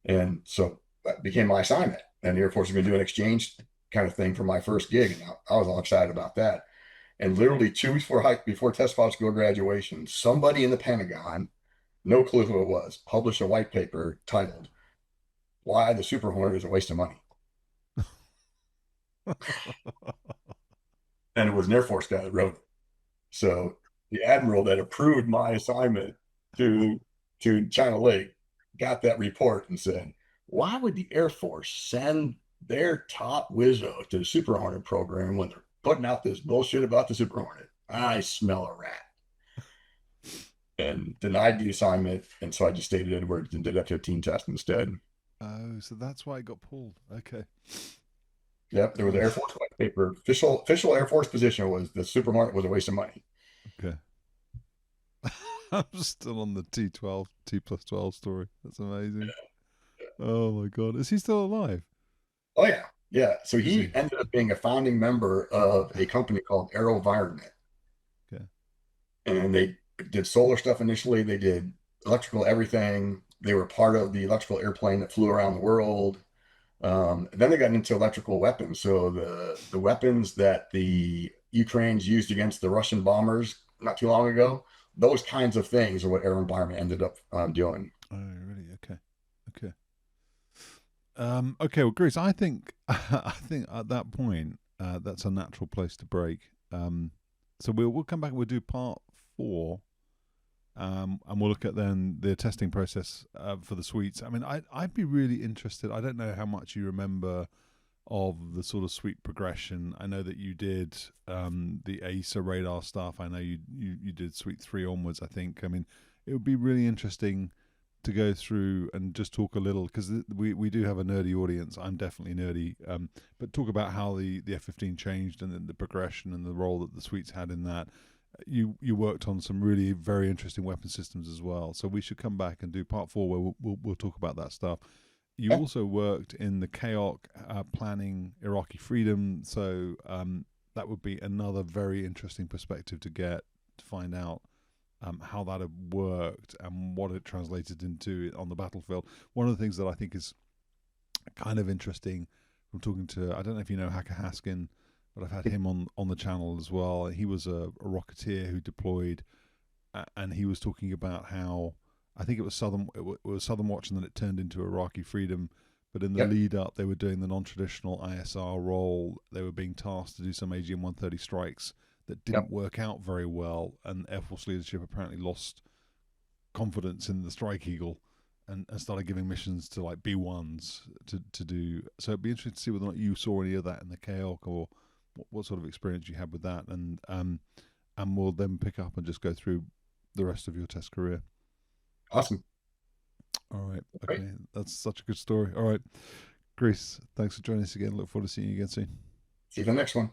And so that became my assignment. And the Air Force was going to do an exchange kind of thing for my first gig. And I was all excited about that. And literally 2 weeks before test pilot school graduation, somebody in the Pentagon, no clue who it was, published a white paper titled, Why the Super Hornet is a Waste of Money. And it was an Air Force guy that wrote it. So the admiral that approved my assignment to China Lake got that report and said, why would the Air Force send their top Wizzo to the Super Hornet program when they're putting out this bullshit about the Super Hornet? I smell a rat. And denied the assignment. And so I just stayed at Edwards and did F-15 test instead. Oh, so that's why it got pulled. Okay. Yep, there was an Air Force white paper. Official Air Force position was the Super Hornet was a waste of money. Okay. I'm still on the T12, T plus 12 story. That's amazing. Oh my God. Is he still alive? Oh yeah, yeah. So Is he he? ended up being a founding member of a company called AeroVironment, Okay. and they did solar stuff initially. They did electrical everything. They were part of the electrical airplane that flew around the world. Then they got into electrical weapons. So the weapons that the Ukrainians used against the Russian bombers not too long ago, those kinds of things are what AeroVironment ended up doing. Oh, really? Okay. Okay. Okay. Well, Grace, I think I think at that point that's a natural place to break. So we'll come back and we'll do part 4. And we'll look at then the testing process for the suites. I mean, I'd be really interested. I don't know how much you remember of the sort of suite progression. I know that you did the ASA radar stuff. I know you did suite 3 onwards, I think. I mean, it would be really interesting to go through and just talk a little, because we do have a nerdy audience. I'm definitely nerdy, but talk about how the F-15 changed and the progression and the role that the suites had in that. You worked on some really very interesting weapon systems as well. So we should come back and do part 4 where we'll talk about that stuff. You Yeah, also worked in the CAOC planning Iraqi freedom. So that would be another very interesting perspective to get to find out how that had worked and what it translated into on the battlefield. One of the things that I think is kind of interesting from talking to, I don't know if you know Hacker Haskin, but I've had him on the channel as well. He was a rocketeer who deployed, and he was talking about how I think it was Southern Watch, and then it turned into Iraqi Freedom. But in the yep, lead up, they were doing the non-traditional ISR role. They were being tasked to do some AGM-130 strikes that yep. didn't work out very well, and Air Force leadership apparently lost confidence in the Strike Eagle and started giving missions to like B1s to do. So it'd be interesting to see whether or not you saw any of that in the KOC, or what sort of experience you had with that, and we'll then pick up and just go through the rest of your test career. Awesome. All right. Great. Okay. That's such a good story. All right. Grace, thanks for joining us again. Look forward to seeing you again soon. See you in the next one.